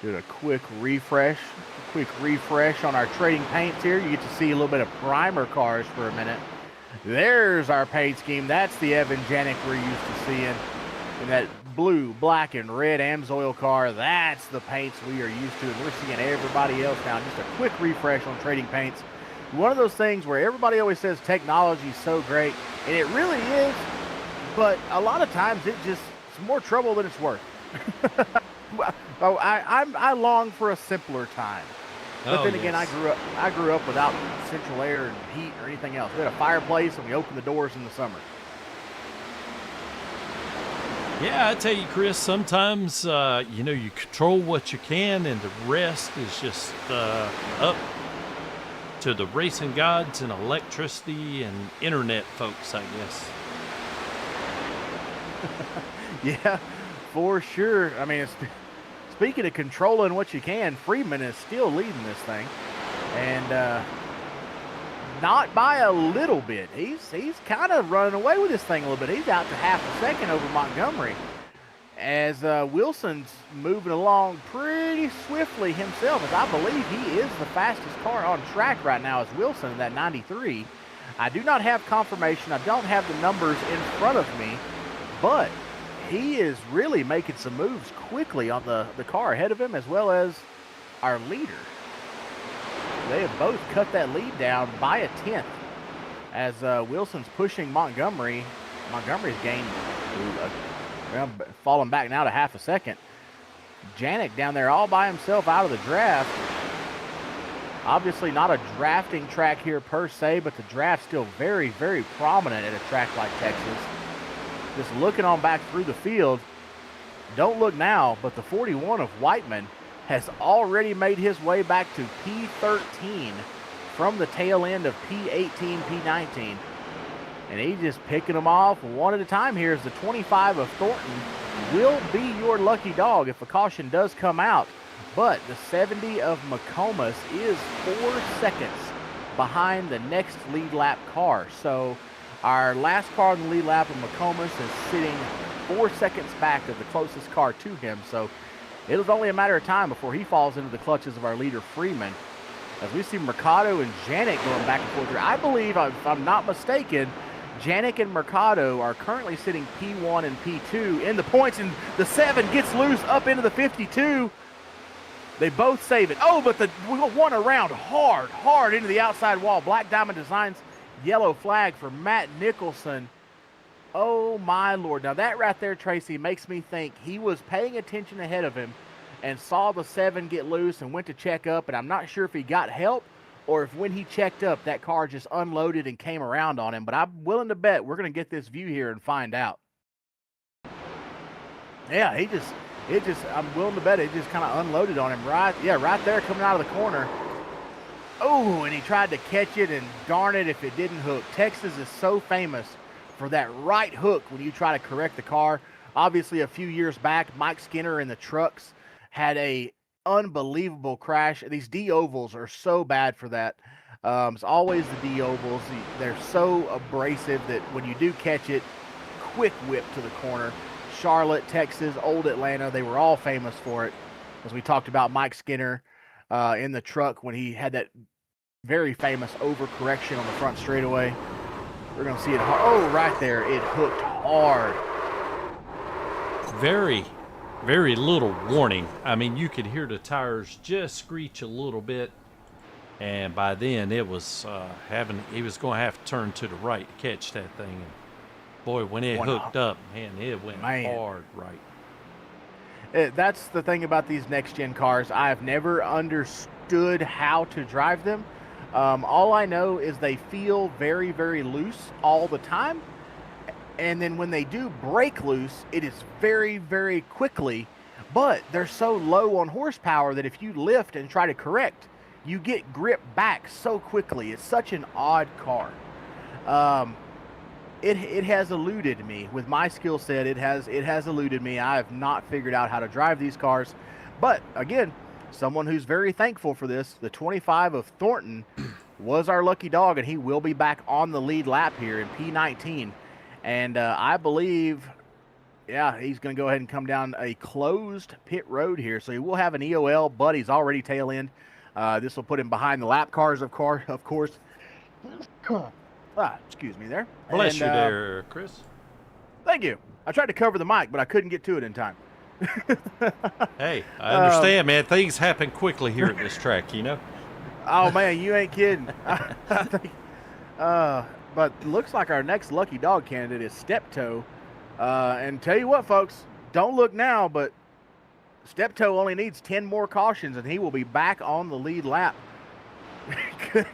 Speaker 4: Doing a quick refresh on our trading paints here. You get to see a little bit of primer cars for a minute. There's our paint scheme. That's the Evan Janik we're used to seeing in that blue, black, and red Amsoil car. That's the paints we are used to, and we're seeing everybody else now. Just a quick refresh on trading paints. One of those things where everybody always says technology is so great, and it really is, but a lot of times it's more trouble than it's worth. I long for a simpler time. But then again, I grew up without central air and heat or anything else. We had a fireplace and we opened the doors in the summer.
Speaker 3: Yeah, I tell you, Chris, sometimes, you control what you can and the rest is just up to the racing gods and electricity and internet folks, I guess.
Speaker 4: Yeah, for sure. I mean, speaking of controlling what you can, Freeman is still leading this thing. And not by a little bit. He's kind of running away with this thing a little bit. He's out to half a second over Montgomery. As Wilson's moving along pretty swiftly himself, as I believe he is the fastest car on track right now is Wilson in that 93. I do not have confirmation. I don't have the numbers in front of me, but he is really making some moves quickly on the car ahead of him, as well as our leader. They have both cut that lead down by a 10th as Wilson's pushing Montgomery. Montgomery's gained, falling back now to half a second. Janik down there all by himself out of the draft. Obviously not a drafting track here per se, but the draft's still very, very prominent at a track like Texas. Just looking on back through the field, don't look now, but the 41 of Whiteman has already made his way back to P13 from the tail end of P18, P19. And he's just picking them off one at a time here as the 25 of Thornton will be your lucky dog if a caution does come out. But the 70 of McComas is 4 seconds behind the next lead lap car. So our last car on the lead lap of McComas is sitting 4 seconds back of the closest car to him. So it was only a matter of time before he falls into the clutches of our leader Freeman. as we see Mercado and Janik going back and forth here. I believe, if I'm not mistaken, Janik and Mercado are currently sitting P1 and P2 in the points, and the 7 gets loose up into the 52. They both save it. Oh, but we got one around hard into the outside wall. Black Diamond Designs, yellow flag for Matt Nicholson. Oh, my Lord. Now, that right there, Tracy, makes me think he was paying attention ahead of him and saw the 7 get loose and went to check up, and I'm not sure if he got help or if when he checked up, that car just unloaded and came around on him. But I'm willing to bet we're going to get this view here and find out. Yeah, I'm willing to bet it just kind of unloaded on him right there coming out of the corner. Oh, and he tried to catch it, and darn it if it didn't hook. Texas is so famous for that right hook when you try to correct the car. Obviously, a few years back, Mike Skinner in the trucks had a unbelievable crash. These D-ovals are so bad for that. It's always the D-ovals. They're so abrasive that when you do catch it, quick whip to the corner. Charlotte, Texas, Old Atlanta, they were all famous for it. As we talked about Mike Skinner in the truck when he had that very famous overcorrection on the front straightaway. We're going to see it hard. Oh, right there. It hooked hard.
Speaker 3: Very, very little warning. I mean, you could hear the tires just screech a little bit, and by then it was he was going to have to turn to the right to catch that thing. And boy, when it hooked up, man, it went hard right.
Speaker 4: That's the thing about these next-gen cars. I have never understood how to drive them. All I know is they feel very, very loose all the time. And then when they do break loose, it is very, very quickly. But they're so low on horsepower that if you lift and try to correct, you get grip back so quickly. It's such an odd car. It has eluded me. With my skill set, it has eluded me. I have not figured out how to drive these cars. But again, someone who's very thankful for this, the 25 of Thornton was our lucky dog, and he will be back on the lead lap here in P19. And I believe, yeah, he's going to go ahead and come down a closed pit road here. So he will have an EOL, but he's already tail end. This will put him behind the lap cars, of course. Excuse me there.
Speaker 3: Bless you there, Chris.
Speaker 4: Thank you. I tried to cover the mic, but I couldn't get to it in time.
Speaker 3: Hey, I understand, man. Things happen quickly here at this track, you know?
Speaker 4: Oh, man, you ain't kidding. I think, but looks like our next lucky dog candidate is Steptoe. And tell you what, folks, don't look now, but Steptoe only needs 10 more cautions, and he will be back on the lead lap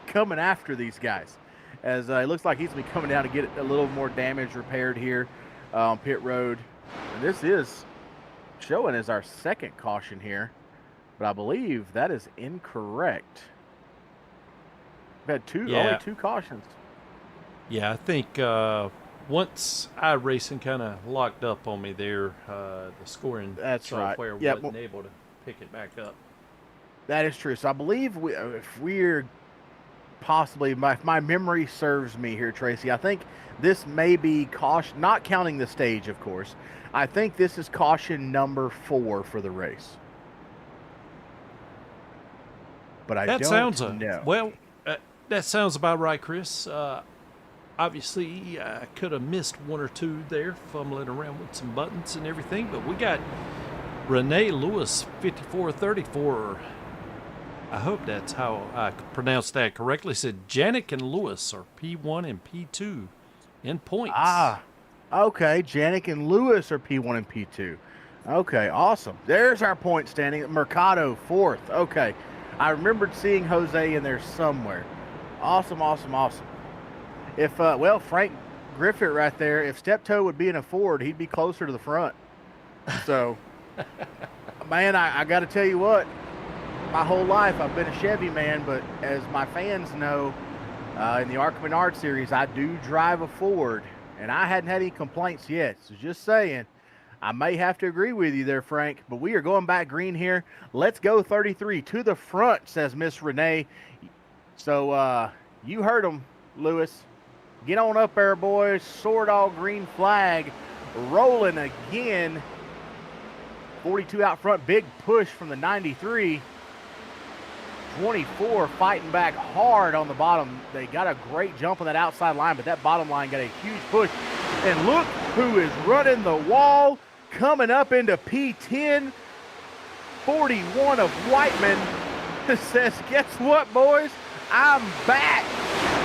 Speaker 4: coming after these guys. As it looks like he's going to be coming down to get a little more damage repaired here on pit road. And this is showing as our second caution here, but I believe that is incorrect. We've had only two cautions.
Speaker 3: Yeah, I think once iRacing kind of locked up on me there, the scoring software wasn't able to pick it back up.
Speaker 4: That is true. So I believe if we're possibly, if my memory serves me here, Tracy, I think this may be caution, not counting the stage, of course. I think this is caution number 4 for the race. But I don't know.
Speaker 3: Well, that sounds about right, Chris. Obviously, I could have missed one or two there, fumbling around with some buttons and everything, but we got Renee Lewis, 5434. I hope that's how I pronounced that correctly. Said Janik and Lewis are P1 and P2 in points.
Speaker 4: Okay. Janik and Lewis are P1 and P2. Okay, awesome. There's our point standing. Mercado, 4th. Okay. I remembered seeing Jose in there somewhere. Awesome. If, Frank Griffith right there, if Steptoe would be in a Ford, he'd be closer to the front. So, man, I got to tell you what, my whole life I've been a Chevy man, but as my fans know, in the ARCA Menard series, I do drive a Ford, and I hadn't had any complaints yet. So just saying, I may have to agree with you there, Frank, but we are going back green here. Let's go 33 to the front, says Miss Renee. So you heard him, Lewis. Get on up there, boys. SoarDogg green flag rolling again. 42 out front, big push from the 93. 24 fighting back hard on the bottom. They got a great jump on that outside line, but that bottom line got a huge push. And look who is running the wall, coming up into P10. 41 of Whiteman says, guess what, boys? I'm back.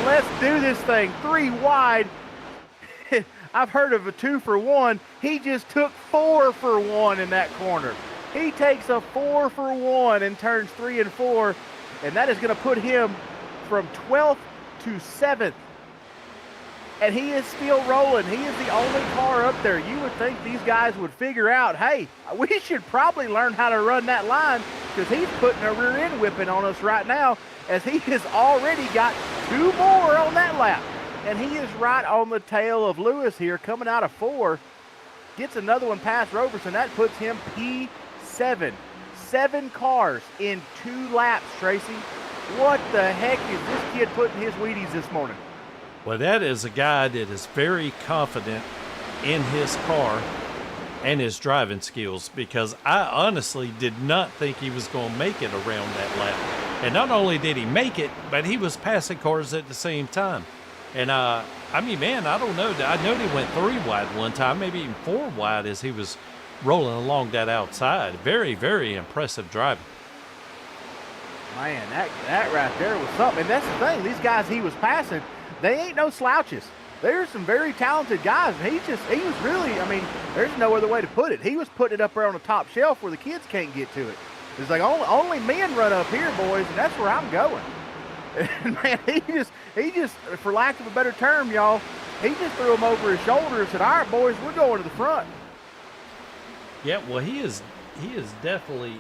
Speaker 4: Let's do this thing. 3 wide. I've heard of a 2 for 1. He just took 4 for 1 in that corner. He takes a 4 for 1 and turns 3 and 4, and that is going to put him from 12th to 7th. And he is still rolling. He is the only car up there. You would think these guys would figure out, hey, we should probably learn how to run that line, because he's putting a rear end whipping on us right now, as he has already got 2 more on that lap. And he is right on the tail of Lewis here, coming out of 4. Gets another one past Roberson. That puts him P7. 7 cars in 2 laps, Tracy. What the heck is this kid putting his Wheaties this morning?
Speaker 3: Well, that is a guy that is very confident in his car and his driving skills, because I honestly did not think he was going to make it around that lap. And not only did he make it, but he was passing cars at the same time. And, I mean, man, I don't know. I know he went 3 wide one time, maybe even 4 wide as he was rolling along that outside. Very, very impressive driving.
Speaker 4: Man, that right there was something. And that's the thing. These guys he was passing, they ain't no slouches. There's some very talented guys. And he was really, I mean, there's no other way to put it. He was putting it up there on the top shelf where the kids can't get to it. It's like only men run up here, boys, and that's where I'm going. And man, he just, for lack of a better term, y'all, he just threw him over his shoulder and said, all right, boys, we're going to the front.
Speaker 3: Yeah, well, he is definitely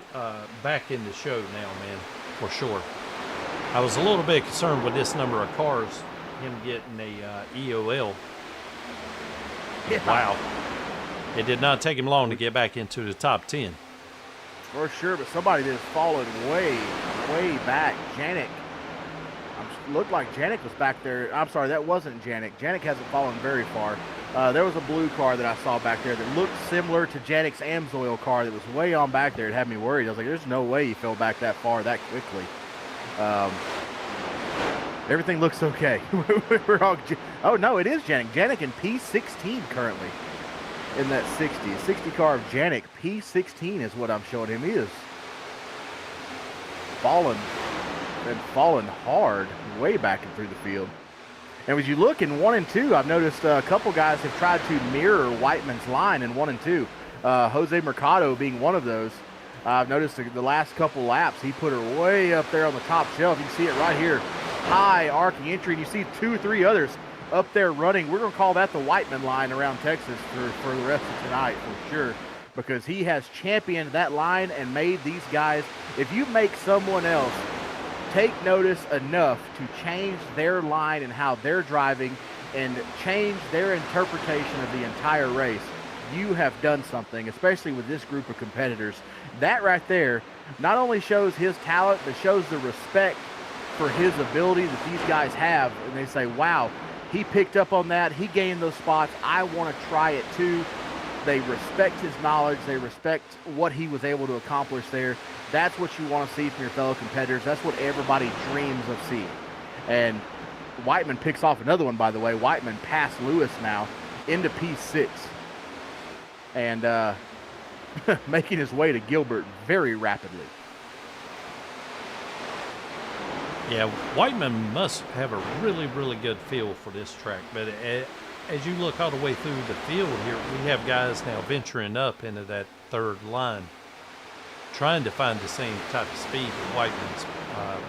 Speaker 3: back in the show now, man, for sure. I was a little bit concerned with this number of cars, him getting a EOL.
Speaker 4: Yeah.
Speaker 3: Wow. It did not take him long to get back into the top 10.
Speaker 4: For sure, but somebody that's fallen way, way back. Janik. Looked like Janik was back there. I'm sorry, that wasn't Janik. Janik hasn't fallen very far. There was a blue car that I saw back there that looked similar to Janik's Amsoil car that was way on back there. It had me worried. I was like, there's no way he fell back that far that quickly. Everything looks okay. We're all, oh, no, it is Janik. Janik in P16 currently in that 60. 60 car of Janik. P16 is what I'm showing him. He is fallen hard way back and through the field. And as you look in 1 and 2, I've noticed a couple guys have tried to mirror Whiteman's line in 1 and 2. Jose Mercado being one of those. I've noticed the last couple laps, he put her way up there on the top shelf. You can see it right here. High arcing entry, and you see 2 or 3 others up there running. We're going to call that the Whiteman line around Texas for the rest of tonight for sure, because he has championed that line and made these guys, if you make someone else take notice enough to change their line and how they're driving and change their interpretation of the entire race, you have done something, especially with this group of competitors. That right there not only shows his talent, but shows the respect for his ability that these guys have. And they say, wow, he picked up on that. He gained those spots. I want to try it too. They respect his knowledge. They respect what he was able to accomplish there. That's what you want to see from your fellow competitors. That's what everybody dreams of seeing. And Whiteman picks off another one, by the way. Whiteman passed Lewis now into P6. And making his way to Gilbert very rapidly.
Speaker 3: Yeah, Whiteman must have a really, really good feel for this track. But as you look all the way through the field here, we have guys now venturing up into that third line, trying to find the same type of speed that Whiteman's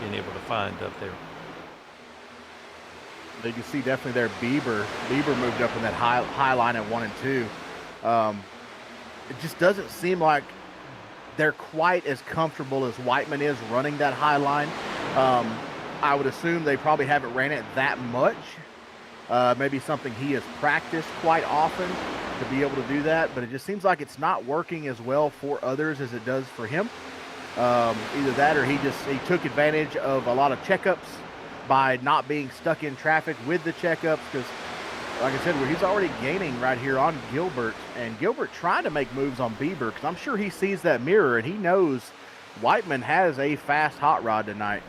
Speaker 3: been able to find up there.
Speaker 4: You can see definitely there Bieber. Bieber moved up in that high line at 1 and 2. It just doesn't seem like they're quite as comfortable as Whiteman is running that high line. I would assume they probably haven't ran it that much. Maybe something he has practiced quite often to be able to do that, but it just seems like it's not working as well for others as it does for him. Either that or he took advantage of a lot of checkups by not being stuck in traffic with the checkups, because like I said, he's already gaining right here on Gilbert, and Gilbert trying to make moves on Bieber, because I'm sure he sees that mirror and he knows Whiteman has a fast hot rod tonight.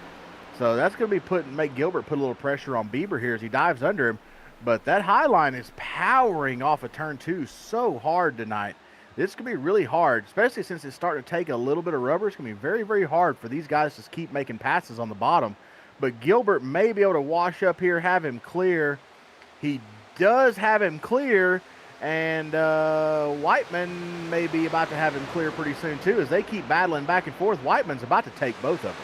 Speaker 4: So that's going to make Gilbert put a little pressure on Bieber here as he dives under him. But that high line is powering off of turn 2 so hard tonight. This could be really hard, especially since it's starting to take a little bit of rubber. It's going to be very, very hard for these guys to keep making passes on the bottom. But Gilbert may be able to wash up here, have him clear. He does have him clear, and Whiteman may be about to have him clear pretty soon too as they keep battling back and forth. Whiteman's about to take both of them.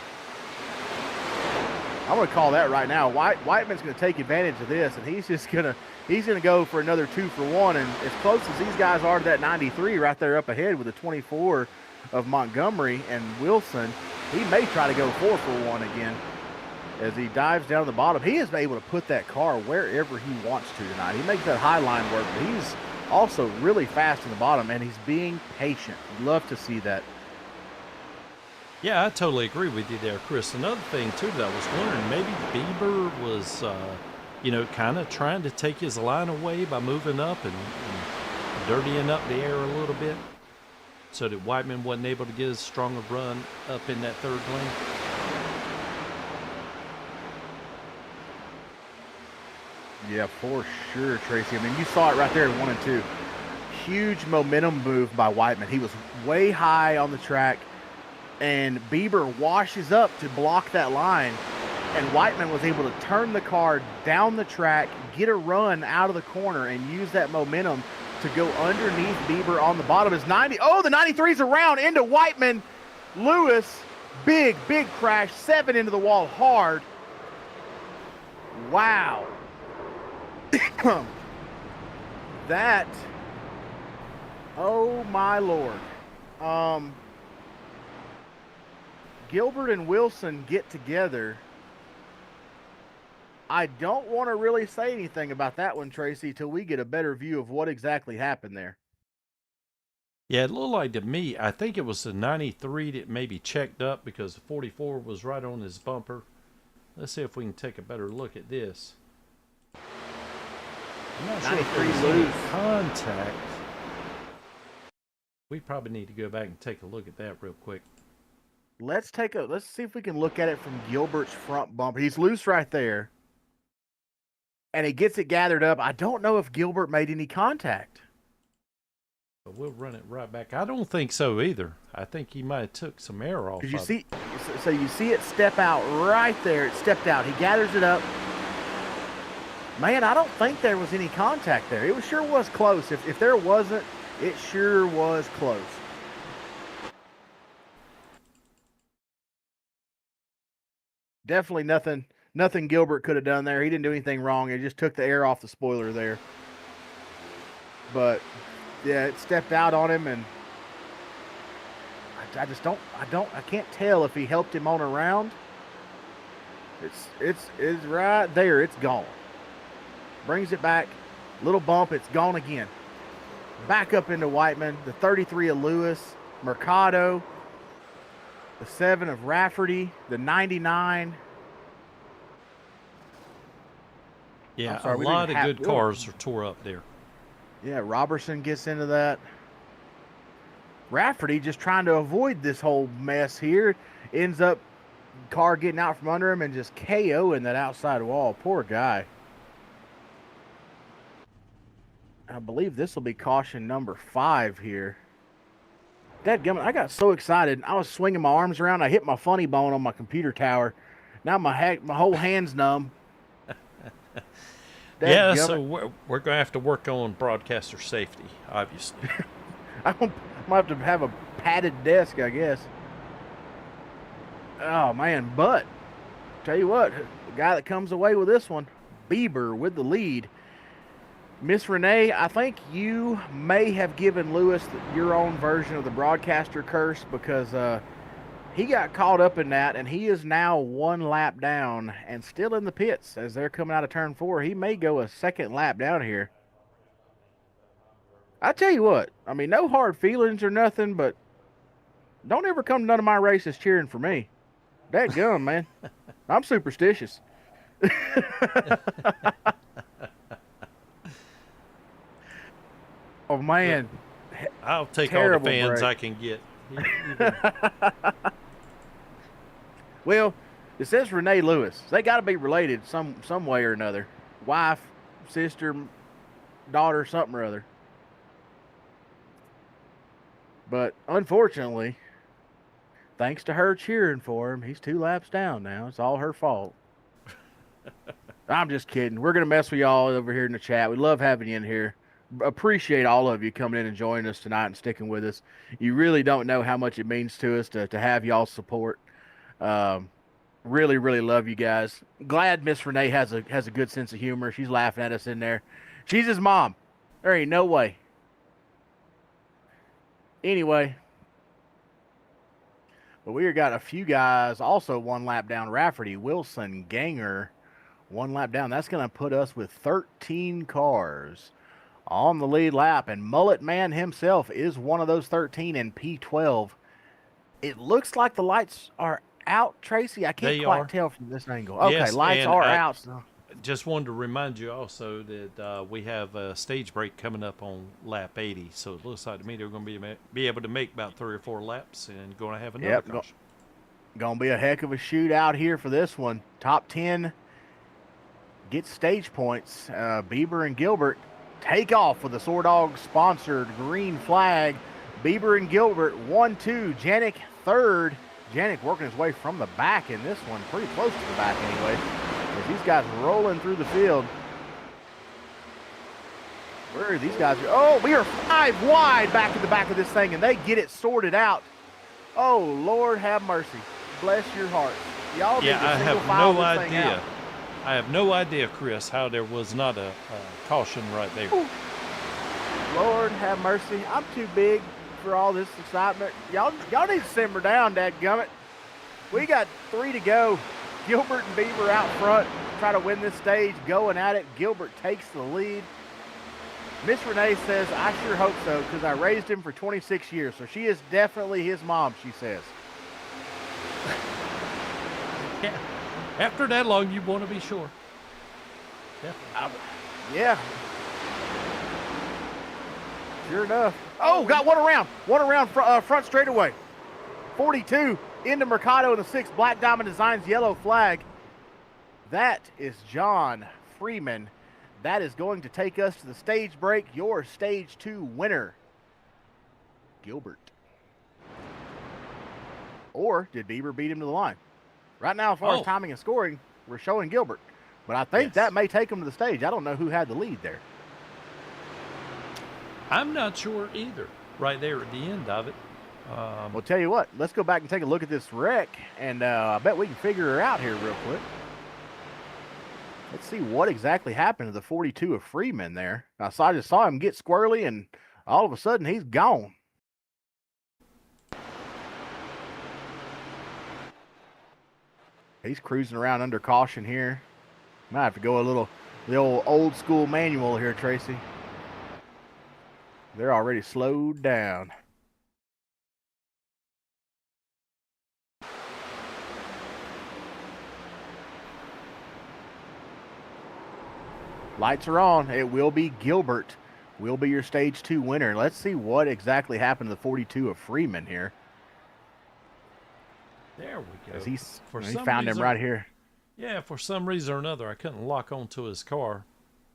Speaker 4: I'm going to call that right now. Whiteman's going to take advantage of this, and he's going to go for another 2 for 1. And as close as these guys are to that 93 right there up ahead with the 24 of Montgomery and Wilson, he may try to go 4 for 1 again as he dives down the bottom. He is able to put that car wherever he wants to tonight. He makes that high line work, but he's also really fast in the bottom, and he's being patient. Love to see that.
Speaker 3: Yeah, I totally agree with you there, Chris. Another thing, too, that I was wondering, maybe Bieber was, kind of trying to take his line away by moving up and dirtying up the air a little bit so that Whiteman wasn't able to get as strong a run up in that third lane.
Speaker 4: Yeah, for sure, Tracy. I mean, you saw it right there in 1 and 2. Huge momentum move by Whiteman. He was way high on the track, and Bieber washes up to block that line, and Whiteman was able to turn the car down the track, get a run out of the corner, and use that momentum to go underneath Bieber on the bottom. Is 90. Oh, the 93's around into Whiteman. Lewis, big crash, 7 into the wall hard. Wow. That, oh my Lord. Gilbert and Wilson get together. I don't want to really say anything about that one, Tracy, till we get a better view of what exactly happened there.
Speaker 3: Yeah, it looked like to me, I think it was the 93 that maybe checked up because the 44 was right on his bumper. Let's see if we can take a better look at this. I'm not sure if there's any contact. We probably need to go back and take a look at that real quick.
Speaker 4: Let's see if we can look at it from Gilbert's front bumper. He's loose right there. And he gets it gathered up. I don't know if Gilbert made any contact.
Speaker 3: But we'll run it right back. I don't think so either. I think he might have took some air off.
Speaker 4: You see it step out right there. It stepped out. He gathers it up. Man, I don't think there was any contact there. It sure was close. If there wasn't, it sure was close. Definitely nothing Gilbert could have done there. He didn't do anything wrong. He just took the air off the spoiler there. But yeah, it stepped out on him, and I can't tell if he helped him on around. It's right there. It's gone. Brings it back. Little bump. It's gone again. Back up into Whiteman. The 33 of Lewis. Mercado. The 7 of Rafferty. The 99.
Speaker 3: Yeah,
Speaker 4: sorry,
Speaker 3: a lot of good cars are tore up there.
Speaker 4: Yeah, Robertson gets into that. Rafferty just trying to avoid this whole mess here. Ends up car getting out from under him and just KOing that outside wall. Poor guy. I believe this will be caution number 5 here. Dadgummit, I got so excited. I was swinging my arms around. I hit my funny bone on my computer tower. Now my whole hand's numb.
Speaker 3: Yeah, so we're going to have to work on broadcaster safety, obviously.
Speaker 4: I might have a padded desk, I guess. Oh, man, but tell you what, the guy that comes away with this one, Bieber with the lead. Miss Renee, I think you may have given Lewis your own version of the broadcaster curse because he got caught up in that, and he is now 1 lap down and still in the pits as they're coming out of turn 4. He may go a 2nd lap down here. I tell you what, I mean, no hard feelings or nothing, but don't ever come to none of my races cheering for me. Dadgum, man. I'm superstitious. Oh, man.
Speaker 3: I'll take all the fans I can get.
Speaker 4: Well, It says Renee Lewis. They got to be related some way or another. Wife, sister, daughter, something or other. But unfortunately, thanks to her cheering for him, he's 2 laps down now. It's all her fault. I'm just kidding. We're going to mess with y'all over here in the chat. We love having you in here. Appreciate all of you coming in and joining us tonight and sticking with us. You really don't know how much it means to us to have y'all's support. Really, really love you guys. Glad Miss Renee has a good sense of humor. She's laughing at us in there. She's his mom. There ain't no way. Anyway, but we got a few guys also 1 lap down. Rafferty, Wilson, Ganger, 1 lap down. That's going to put us with 13 cars on the lead lap. And Mullet Man himself is one of those 13 in P12. It looks like the lights are out, Tracy. I can't quite tell from this angle. Okay,
Speaker 3: yes,
Speaker 4: lights are out. So.
Speaker 3: Just wanted to remind you also that we have a stage break coming up on lap 80. So it looks like to me they're going to be able to make about 3 or 4 laps and going to have another caution.
Speaker 4: Going to be a heck of a shootout here for this one. Top 10 get stage points. Bieber and Gilbert take off with the SoarDogg sponsored green flag. Bieber and Gilbert 1-2. Janik third. Janik working his way from the back in this one, pretty close to the back anyway. As these guys rolling through the field. Where are these guys? Oh, we are 5 wide back in the back of this thing, and they get it sorted out. Oh, Lord have mercy. Bless your heart. Y'all
Speaker 3: I have no idea. I have no idea, Chris, how there was not a caution right there.
Speaker 4: Ooh. Lord have mercy. I'm too big for all this excitement. Y'all need to simmer down, dadgummit. We got 3 to go. Gilbert and Bieber out front, try to win this stage, going at it. Gilbert takes the lead. Miss Renee says, I sure hope so, because I raised him for 26 years. So she is definitely his mom, she says.
Speaker 3: Yeah. After that long, you want to be sure. Definitely.
Speaker 4: Yeah. Sure enough. Oh, got one around front straightaway. 42 into Mercado in the 6th. Black Diamond Designs yellow flag. That is John Freeman. That is going to take us to the stage break. Your stage 2 winner, Gilbert. Or did Bieber beat him to the line? Right now, as far as timing and scoring, we're showing Gilbert. But I think that may take him to the stage. I don't know who had the lead there.
Speaker 3: I'm not sure either, right there at the end of it.
Speaker 4: Well, tell you what, let's go back and take a look at this wreck, and I bet we can figure her out here real quick. Let's see what exactly happened to the 42 of Freeman there. I just saw him get squirrely, and all of a sudden he's gone. He's cruising around under caution here. Might have to go the old old school manual here, Tracy. They're already slowed down. Lights are on. It will be Gilbert. Will be your stage 2 winner. Let's see what exactly happened to the 42 of Freeman here.
Speaker 3: There we go.
Speaker 4: He found him right here.
Speaker 3: Yeah, for some reason or another, I couldn't lock onto his car,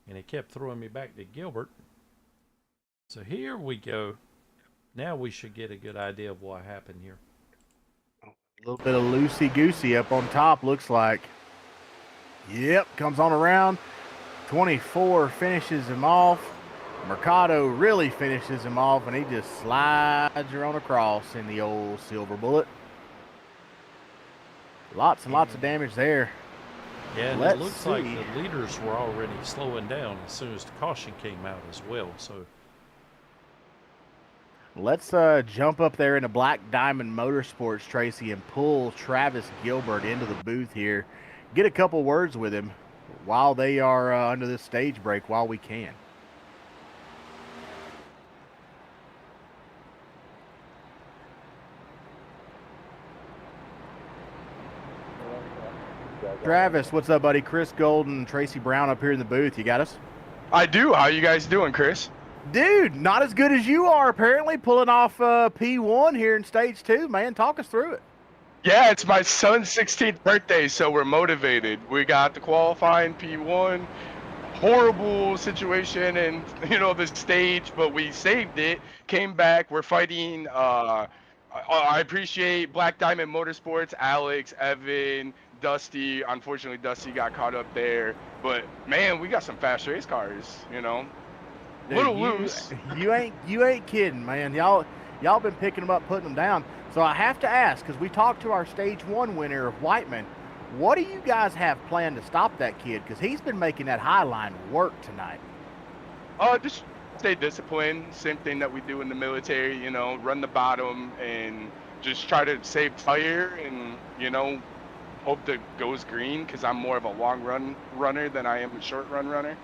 Speaker 3: and it kept throwing me back to Gilbert. So here we go. Now we should get a good idea of what happened here.
Speaker 4: A little bit of loosey-goosey up on top, looks like. Yep, comes on around. 24 finishes him off. Mercado really finishes him off, and he just slides her on across in the old silver bullet. Lots and lots of damage there.
Speaker 3: Yeah, and it looks like the leaders were already slowing down as soon as the caution came out as well. So
Speaker 4: let's jump up there into Black Diamond Motorsports, Tracy, and pull Travis Gilbert into the booth here. Get a couple words with him while they are under this stage break while we can. Travis, what's up, buddy? Chris Golden, Tracy Brown up here in the booth. You got us?
Speaker 6: I do. How you guys doing, Chris?
Speaker 4: Dude, not as good as you are, apparently, pulling off P1 here in stage 2, man. Talk us through it.
Speaker 6: Yeah, it's my son's 16th birthday, so we're motivated. We got the qualifying P1. Horrible situation and the stage, but we saved it. Came back. We're fighting. I appreciate Black Diamond Motorsports, Alex, Evan, Dusty. Unfortunately, Dusty got caught up there, but man, we got some fast race cars.
Speaker 4: Dude,
Speaker 6: Little loose.
Speaker 4: you ain't kidding, man. Y'all been picking them up, putting them down. So I have to ask, because we talked to our stage 1 winner of Whiteman, what do you guys have planned to stop that kid? Because he's been making that high line work tonight.
Speaker 6: Just stay disciplined. Same thing that we do in the military. Run the bottom and just try to save tire and hope that goes green, because I'm more of a long run runner than I am a short run runner.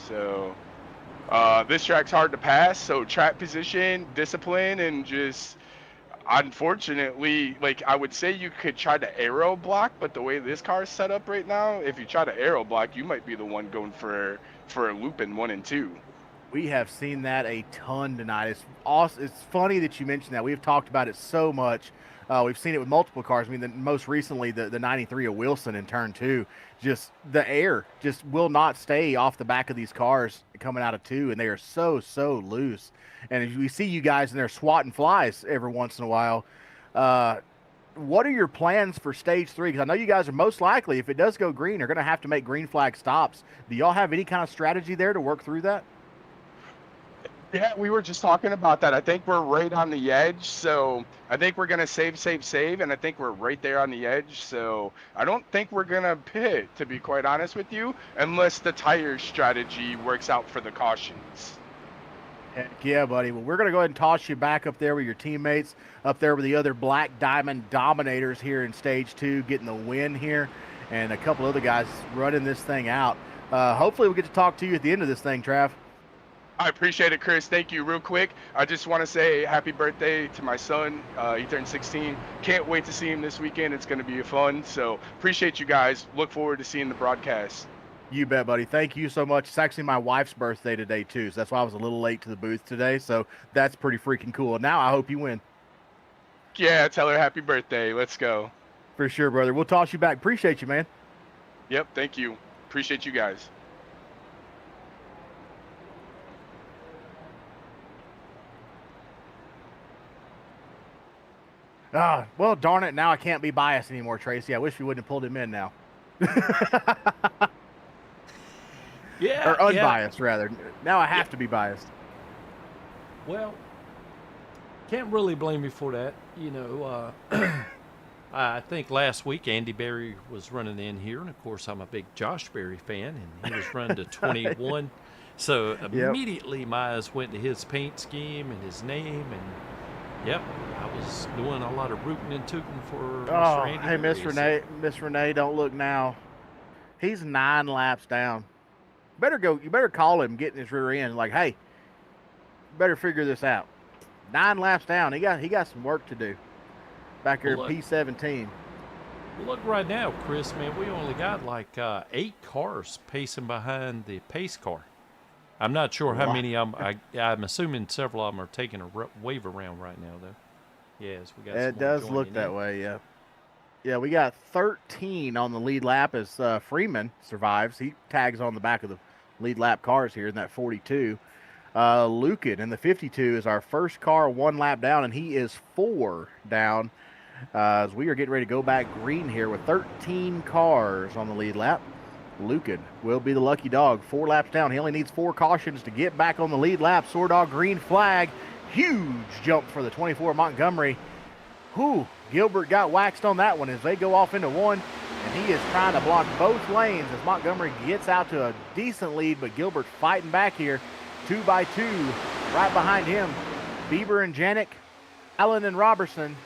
Speaker 6: So this track's hard to pass, so track position, discipline, and just unfortunately, like, I would say you could try to aero block, but the way this car is set up right now, if you try to aero block, you might be the one going for a loop in 1 and 2.
Speaker 4: We have seen that a ton tonight. It's awesome. It's funny that you mentioned that. We've talked about it so much. We've seen it with multiple cars. I mean, most recently, the 93 of Wilson in turn 2, just the air just will not stay off the back of these cars coming out of 2, and they are so loose. And as we see you guys in there swatting flies every once in a while, what are your plans for stage 3? Because I know you guys are most likely, if it does go green, are going to have to make green flag stops. Do y'all have any kind of strategy there to work through that?
Speaker 6: Yeah, we were just talking about that. I think we're right on the edge, so I think we're going to save, and I think we're right there on the edge, so I don't think we're going to pit, to be quite honest with you, unless the tire strategy works out for the cautions.
Speaker 4: Heck yeah, buddy. Well, we're going to go ahead and toss you back up there with your teammates, up there with the other Black Diamond Dominators here in stage 2, getting the win here, and a couple other guys running this thing out. Hopefully we'll get to talk to you at the end of this thing, Trav.
Speaker 6: I appreciate it, Chris. Thank you. Real quick, I just want to say happy birthday to my son. He turned 16. Can't wait to see him this weekend. It's going to be fun. So appreciate you guys. Look forward to seeing the broadcast.
Speaker 4: You bet, buddy. Thank you so much. It's actually my wife's birthday today, too. So that's why I was a little late to the booth today. So that's pretty freaking cool. Now I hope you win.
Speaker 6: Yeah, tell her happy birthday. Let's go.
Speaker 4: For sure, brother. We'll toss you back. Appreciate you, man.
Speaker 6: Yep, thank you. Appreciate you guys.
Speaker 4: Well, darn it. Now I can't be biased anymore, Tracy. I wish we wouldn't have pulled him in now.
Speaker 3: Yeah.
Speaker 4: Or unbiased, rather. Now I have to be biased.
Speaker 3: Well, can't really blame you for that. I think last week Andy Berry was running in here, and of course I'm a big Josh Berry fan, and he was running to 21. So immediately my eyes went to his paint scheme and his name, and yep, I was doing a lot of rooting and tooting for Mr. Andy
Speaker 4: Hey,
Speaker 3: Berry.
Speaker 4: Miss Renee, don't look now. He's 9 laps down. You better call him, get in his rear end. Like, hey, you better figure this out. 9 laps down. He got some work to do. Back here at P17.
Speaker 3: Well, look right now, Chris, man, we only got like 8 cars pacing behind the pace car. I'm not sure how many of them. I'm assuming several of them are taking a wave around right now, though. Yes, we got.
Speaker 4: It does look that way, yeah. Yeah, we got 13 on the lead lap as Freeman survives. He tags on the back of the lead lap cars here in that 42. Lucan in the 52 is our first car 1 lap down, and he is 4 down as we are getting ready to go back green here with 13 cars on the lead lap. Lucan will be the lucky dog. 4 laps down. He only needs 4 cautions to get back on the lead lap. SoarDogg green flag. Huge jump for the 24 Montgomery. Gilbert got waxed on that one as they go off into 1, and he is trying to block both lanes as Montgomery gets out to a decent lead, but Gilbert fighting back here. 2 by 2 right behind him. Bieber and Janik, Allen and Robertson.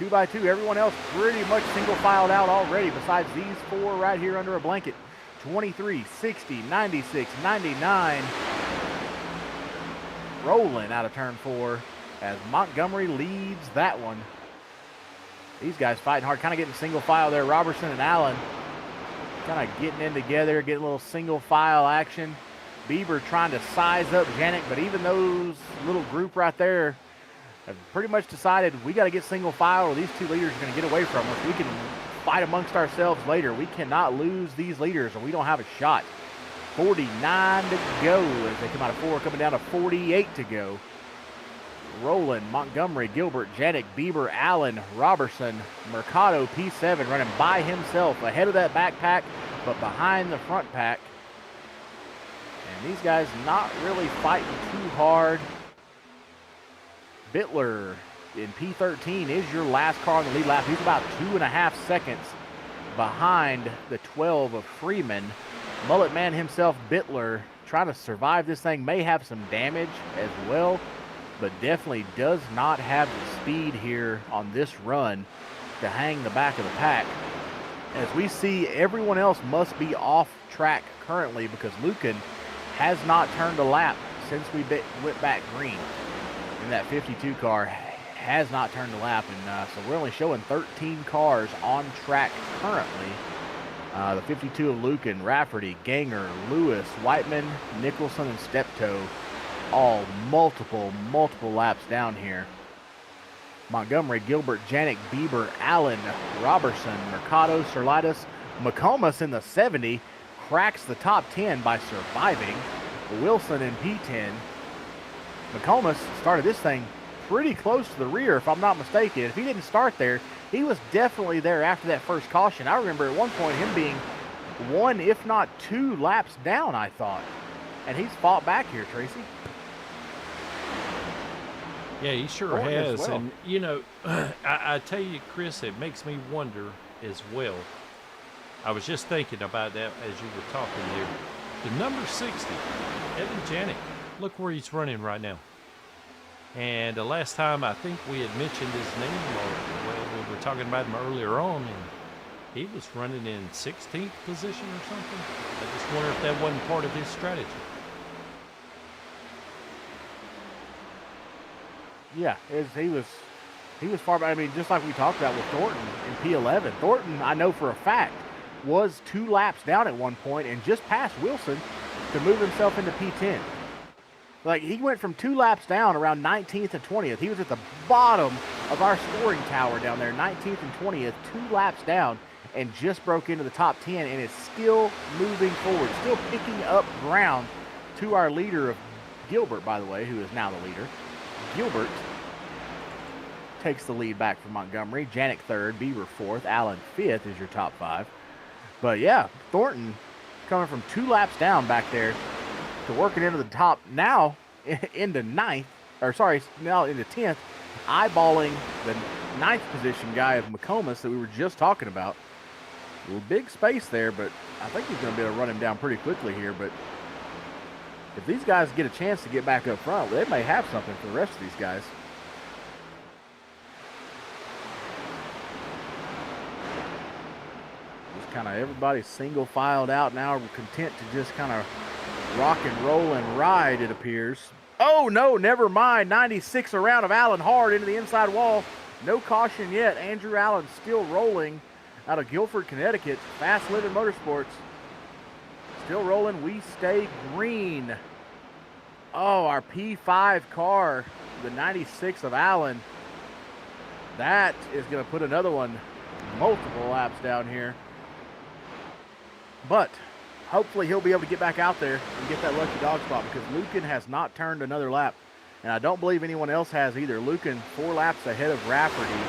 Speaker 4: 2 by 2. Everyone else pretty much single filed out already besides these 4 right here under a blanket. 23, 60, 96, 99. Rolling out of turn 4 as Montgomery leads that one. These guys fighting hard, kind of getting single file there. Robertson and Allen kind of getting in together, getting a little single file action. Bieber trying to size up Janik, but even those little group right there, have pretty much decided we got to get single file or these two leaders are going to get away from us. We can fight amongst ourselves later. We cannot lose these leaders or we don't have a shot. 49 to go as they come out of 4, coming down to 48 to go. Rowland, Montgomery, Gilbert, Janik, Bieber, Allen, Robertson, Mercado, P7 running by himself ahead of that backpack, but behind the front pack. And these guys not really fighting too hard. Bittler in P13 is your last car on the lead lap. He's about 2.5 seconds behind the 12 of Freeman. Mullet man himself, Bittler, trying to survive this thing. May have some damage as well, but definitely does not have the speed here on this run to hang the back of the pack. As we see, everyone else must be off track currently because Lucan has not turned a lap since we went back green. And that 52 car has not turned a lap, and so we're only showing 13 cars on track currently. The 52 of Lucan, Rafferty, Ganger, Lewis, Whiteman, Nicholson, and Steptoe, all multiple laps down here. Montgomery, Gilbert, Janik, Bieber, Allen, Robertson, Mercado, Serlitis, McComas in the 70, cracks the top 10 by surviving. Wilson in P10. McComas started this thing pretty close to the rear, if I'm not mistaken. If he didn't start there, he was definitely there after that first caution. I remember at one point him being 1, if not 2 laps down, I thought. And he's fought back here, Tracy.
Speaker 3: Yeah, he sure
Speaker 4: Thornton as
Speaker 3: has.
Speaker 4: well.
Speaker 3: And, you know, I tell you, Chris, it makes me wonder as well. I was just thinking about that as you were talking there. The number 60, Evan Janik, look where he's running right now. And the last time I think we had mentioned his name, or well, we were talking about him earlier on, and he was running in 16th position or something. I just wonder if that wasn't part of his strategy.
Speaker 4: Yeah, he was far back. I mean, just like we talked about with Thornton in P11. Thornton, I know for a fact, was 2 laps down at one point and just passed Wilson to move himself into P10. Like, he went from 2 laps down around 19th and 20th. He was at the bottom of our scoring tower down there, 19th and 20th, 2 laps down, and just broke into the top 10 and is still moving forward, still picking up ground to our leader of Gilbert, by the way, who is now the leader. Gilbert takes the lead back from Montgomery. Janik 3rd, Bieber 4th, Allen 5th is your top 5. But yeah, Thornton coming from 2 laps down back there to working into the top, now into 9th, or sorry, now into 10th, eyeballing the 9th position guy of McComas that we were just talking about. A little big space there, but I think he's going to be able to run him down pretty quickly here. But if these guys get a chance to get back up front, they may have something for the rest of these guys. Just kind of everybody single filed out now. We're content to just kind of rock and roll and ride, it appears. Oh, no, never mind. 96 around of Allen hard into the inside wall. No caution yet. Andrew Allen still rolling out of Guilford, Connecticut. Fast Living Motorsports. Still rolling. We stay green. Oh, our P5 car, the 96 of Allen. That is going to put another one multiple laps down here. But hopefully he'll be able to get back out there and get that lucky dog spot because Lucan has not turned another lap. And I don't believe anyone else has either. Lucan 4 laps ahead of Rafferty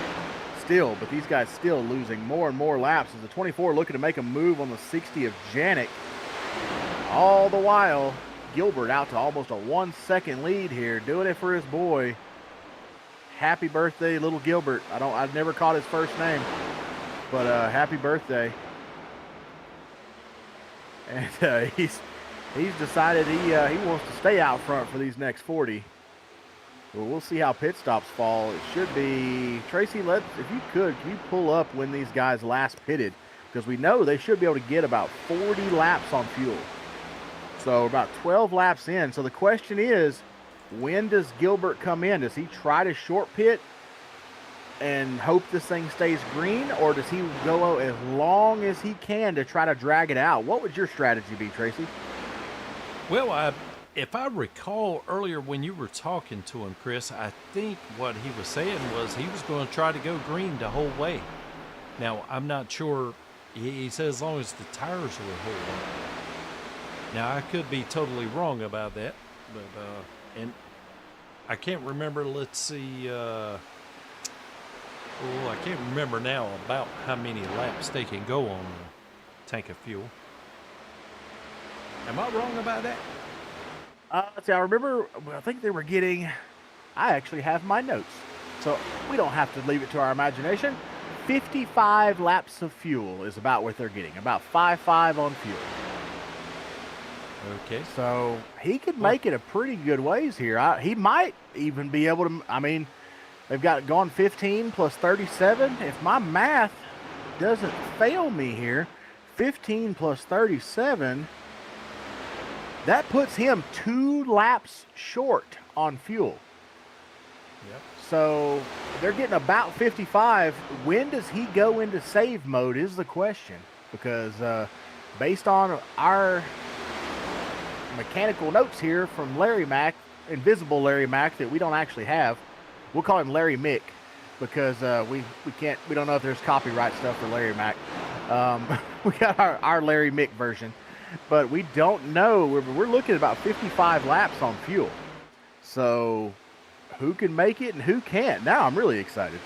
Speaker 4: still, but these guys still losing more and more laps as the 24 looking to make a move on the 60 of Janik. All the while, Gilbert out to almost a 1-second lead here, doing it for his boy. Happy birthday, little Gilbert. I've never caught his first name, but happy birthday. And he's decided he wants to stay out front for these next 40. Well, we'll see how pit stops fall. It should be Tracy. If you could, can you pull up when these guys last pitted? Because we know they should be able to get about 40 laps on fuel. So about 12 laps in. So the question is, when does Gilbert come in? Does he try to short pit and hope this thing stays green, or does he go as long as he can to try to drag it out? What would your strategy be, Tracy?
Speaker 3: Well, if I recall earlier when you were talking to him, Chris, I think what he was saying was he was going to try to go green the whole way. Now, I'm not sure. He said as long as the tires will hold on. Now, I could be totally wrong about that, but and I can't remember. Let's see. I can't remember now about how many laps they can go on a tank of fuel. Am I wrong about that?
Speaker 4: Let's see, I remember, I think they were getting, I actually have my notes, so we don't have to leave it to our imagination. 55 laps of fuel is about what they're getting, about 5.5 on fuel.
Speaker 3: Okay.
Speaker 4: So he could make it a pretty good ways here. He might even be able to, I mean, they've got gone 15 plus 37. If my math doesn't fail me here, 15 plus 37, that puts him 2 laps short on fuel.
Speaker 3: Yep.
Speaker 4: So they're getting about 55. When does he go into save mode is the question. Because based on our mechanical notes here from Larry Mack, invisible Larry Mack that we don't actually have, we'll call him Larry Mick because we don't know if there's copyright stuff for Larry Mack. We got our Larry Mick version. But we don't know. We're looking at about 55 laps on fuel. So who can make it and who can't? Now I'm really excited.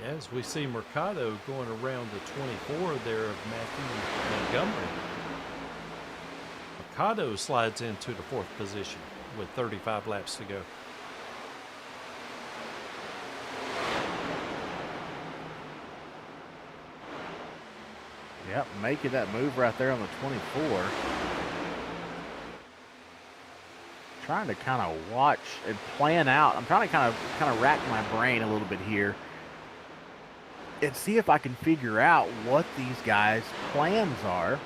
Speaker 3: As we see Mercado going around the 24 there of Matthew Montgomery. Mercado slides into the 4th position with 35 laps to go.
Speaker 4: Yep, making that move right there on the 24. Trying to kind of watch and plan out. I'm trying to kind of rack my brain a little bit here and see if I can figure out what these guys' plans are.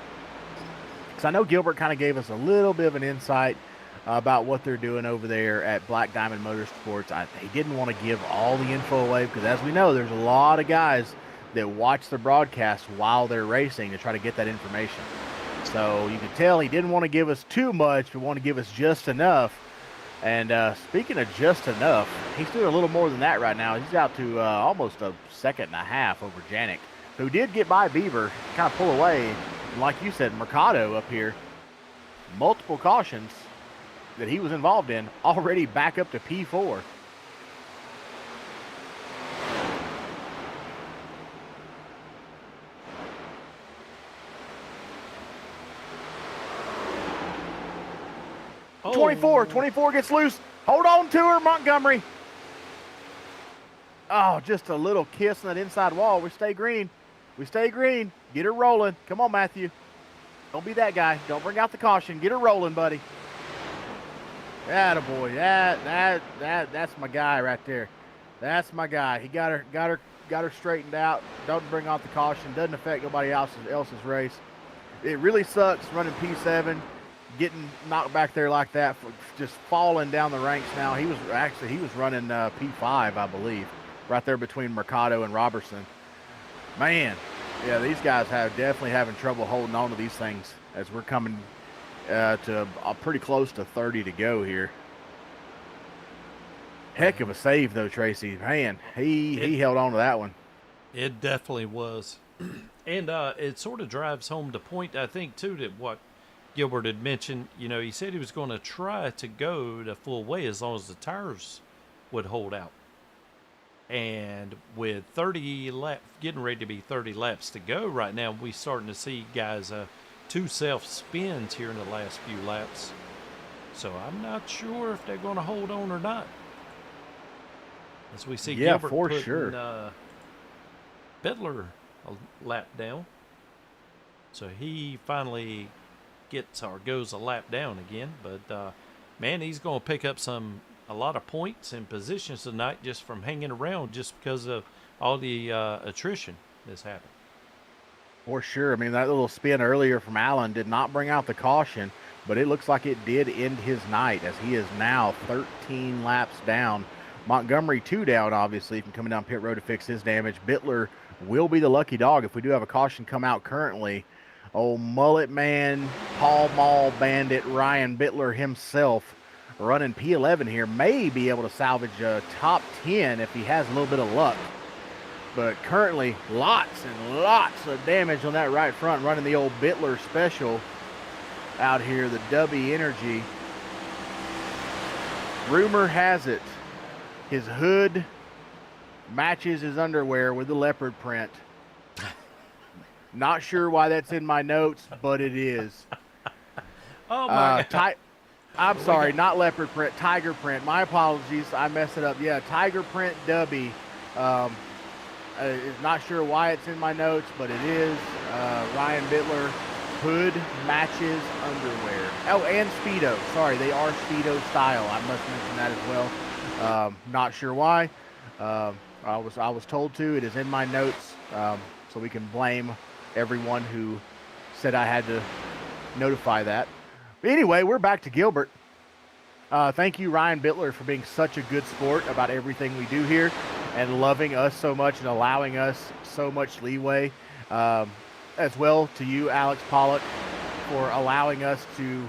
Speaker 4: Because I know Gilbert kind of gave us a little bit of an insight about what they're doing over there at Black Diamond Motorsports. He didn't want to give all the info away because, as we know, there's a lot of guys that watch the broadcast while they're racing to try to get that information. So you can tell he didn't want to give us too much, but want to give us just enough. And speaking of just enough, he's doing a little more than that right now. He's out to almost a 1.5 seconds over Janik, who did get by Beaver, kind of pull away. And like you said, Mercado up here, multiple cautions that he was involved in, already back up to P4.
Speaker 3: Oh.
Speaker 4: 24 gets loose. Hold on to her, Montgomery. Oh, just a little kiss on that inside wall. We stay green. We stay green. Get her rolling. Come on, Matthew. Don't be that guy. Don't bring out the caution. Get her rolling, buddy. Attaboy. That's my guy right there. That's my guy. He got her straightened out. Don't bring out the caution. Doesn't affect nobody else's race. It really sucks running P7. Getting knocked back there like that, just falling down the ranks now. He was running P5, I believe, right there between Mercado and Robertson. Man, yeah, these guys definitely having trouble holding on to these things as we're coming to pretty close to 30 to go here. Heck of a save though, Tracy. Man, he held on to that one.
Speaker 3: It definitely was. And it sort of drives home the point, I think, too, that what Gilbert had mentioned, he said he was going to try to go the full way as long as the tires would hold out. And with 30 laps, getting ready to be 30 laps to go right now, we starting to see guys 2 self-spins here in the last few laps. So I'm not sure if they're going to hold on or not. As we see Gilbert
Speaker 4: for
Speaker 3: putting
Speaker 4: sure.
Speaker 3: Bittler a lap down. So he finally goes a lap down again, but man, he's going to pick up a lot of points and positions tonight just from hanging around, just because of all the attrition that's happened.
Speaker 4: For sure. I mean, that little spin earlier from Allen did not bring out the caution, but it looks like it did end his night, as he is now 13 laps down. Montgomery 2 down, obviously, from coming down pit road to fix his damage. Bittler will be the lucky dog if we do have a caution come out currently. Old mullet man, Paul Mall bandit Ryan Bittler himself running P11 here. May be able to salvage a top 10 if he has a little bit of luck. But currently, lots and lots of damage on that right front, running the old Bittler special out here, the W Energy. Rumor has it, his hood matches his underwear with the leopard print. Not sure why that's in my notes, but it is.
Speaker 3: Oh my God.
Speaker 4: I'm sorry, not leopard print, tiger print. My apologies, I messed it up. Yeah, tiger print W. Not sure why it's in my notes, but it is. Ryan Bittler, hood matches underwear. Oh, and Speedo. Sorry, they are Speedo style. I must mention that as well. Not sure why. I was told to. It is in my notes, so we can blame everyone who said I had to notify that. But anyway, we're back to Gilbert. Thank you, Ryan Bittler, for being such a good sport about everything we do here and loving us so much and allowing us so much leeway. As well to you, Alex Pollock, for allowing us to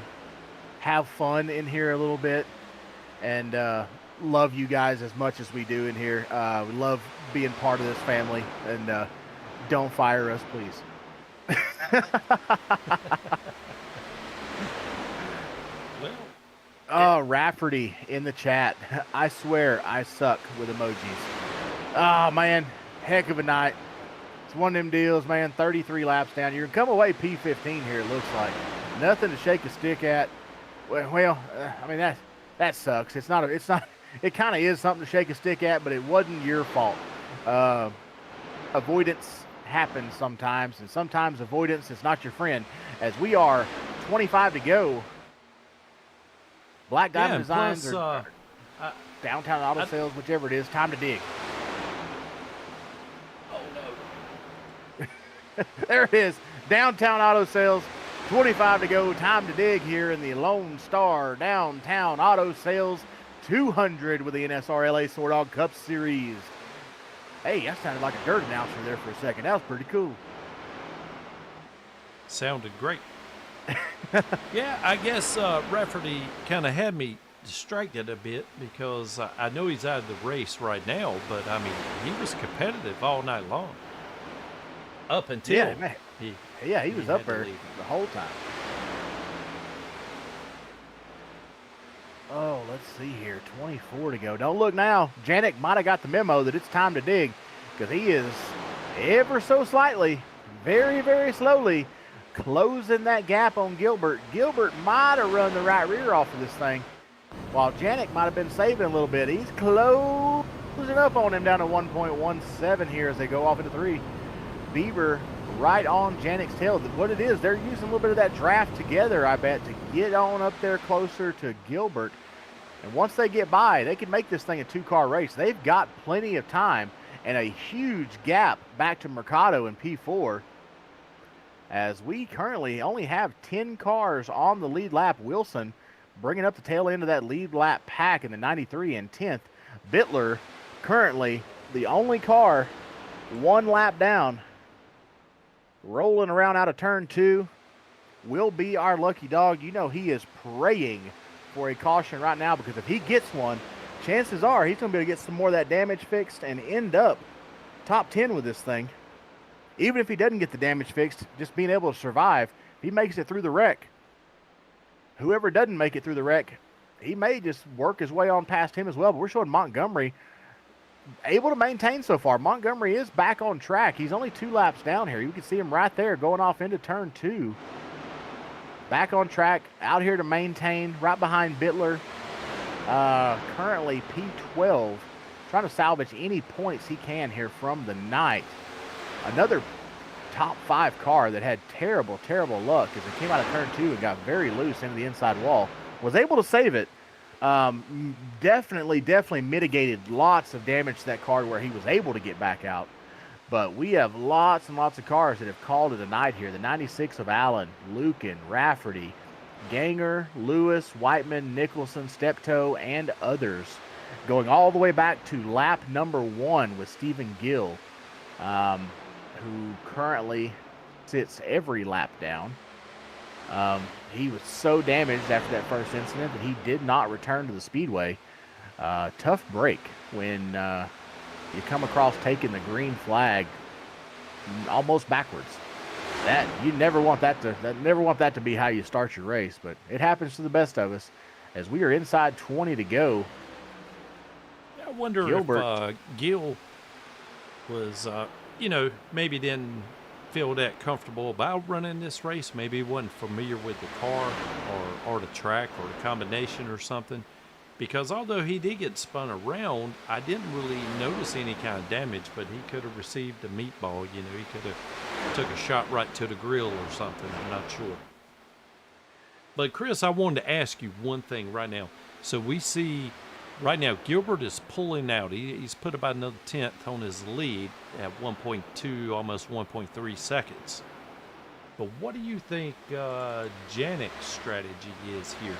Speaker 4: have fun in here a little bit and love you guys as much as we do in here. We love being part of this family, and don't fire us, please. Oh, Rafferty in the chat. I swear I suck with emojis. Oh, man. Heck of a night. It's one of them deals, man. 33 laps down. You're going to come away P15 here, it looks like. Nothing to shake a stick at. Well, I mean, that sucks. It's not. It kind of is something to shake a stick at, but it wasn't your fault. Avoidance happens sometimes, and sometimes avoidance is not your friend. As we are 25 to go. Black Diamond Designs
Speaker 3: plus,
Speaker 4: or Downtown Auto Sales, whichever it is. Time to dig.
Speaker 3: Oh
Speaker 4: no. There it is. Downtown Auto Sales. 25 to go. Time to dig here in the Lone Star Downtown Auto Sales 200 with the NSRLA SoarDogg Cup Series. Hey, that sounded like a dirt announcer there for a second. That was pretty cool.
Speaker 3: Sounded great. Yeah, I guess Rafferty kind of had me distracted a bit because I know he's out of the race right now, but I mean, he was competitive all night long. Up until
Speaker 4: he was up there the whole time. Oh, let's see here. 24 to go. Don't look now. Janik might have got the memo that it's time to dig because he is ever so slightly, very, very slowly closing that gap on Gilbert. Gilbert might have run the right rear off of this thing while Janik might have been saving a little bit. He's closing up on him down to 1.17 here as they go off into 3. Bieber right on Janik's tail. What it is, they're using a little bit of that draft together, I bet, to get on up there closer to Gilbert. And once they get by, they can make this thing a 2-car race. They've got plenty of time and a huge gap back to Mercado in P4. As we currently only have 10 cars on the lead lap. Wilson bringing up the tail end of that lead lap pack in the 93 and 10th. Bittler currently the only car 1 lap down, rolling around out of turn 2, will be our lucky dog. You know he is praying for a caution right now because if he gets one, chances are he's going to be able to get some more of that damage fixed and end up top 10 with this thing. Even if he doesn't get the damage fixed, just being able to survive, if he makes it through the wreck, whoever doesn't make it through the wreck, he may just work his way on past him as well. But we're showing Montgomery able to maintain so far. Montgomery is back on track. He's only 2 laps down here. You can see him right there going off into turn 2. Back on track, out here to maintain, right behind Bittler. Currently P12, trying to salvage any points he can here from the night. Another top 5 car that had terrible, terrible luck as it came out of turn 2 and got very loose into the inside wall. Was able to save it. Definitely mitigated lots of damage to that car where he was able to get back out. But we have lots and lots of cars that have called it a night here. The 96 of Allen, Lucan, Rafferty, Ganger, Lewis, Whiteman, Nicholson, Steptoe, and others. Going all the way back to lap number 1 with Stephen Gill, who currently sits every lap down. He was so damaged after that first incident that he did not return to the Speedway. Tough break when you come across taking the green flag almost backwards. That you never want that to be how you start your race, but it happens to the best of us. As we are inside 20 to go.
Speaker 3: I wonder if Gil was, maybe didn't feel that comfortable about running this race. Maybe he wasn't familiar with the car or the track or the combination or something. Because although he did get spun around, I didn't really notice any kind of damage, but he could have received a meatball. He could have took a shot right to the grill or something. I'm not sure. But Chris, I wanted to ask you one thing right now. So we see right now Gilbert is pulling out. He's put about another 10th on his lead at 1.2, almost 1.3 seconds. But what do you think Janik's strategy is here?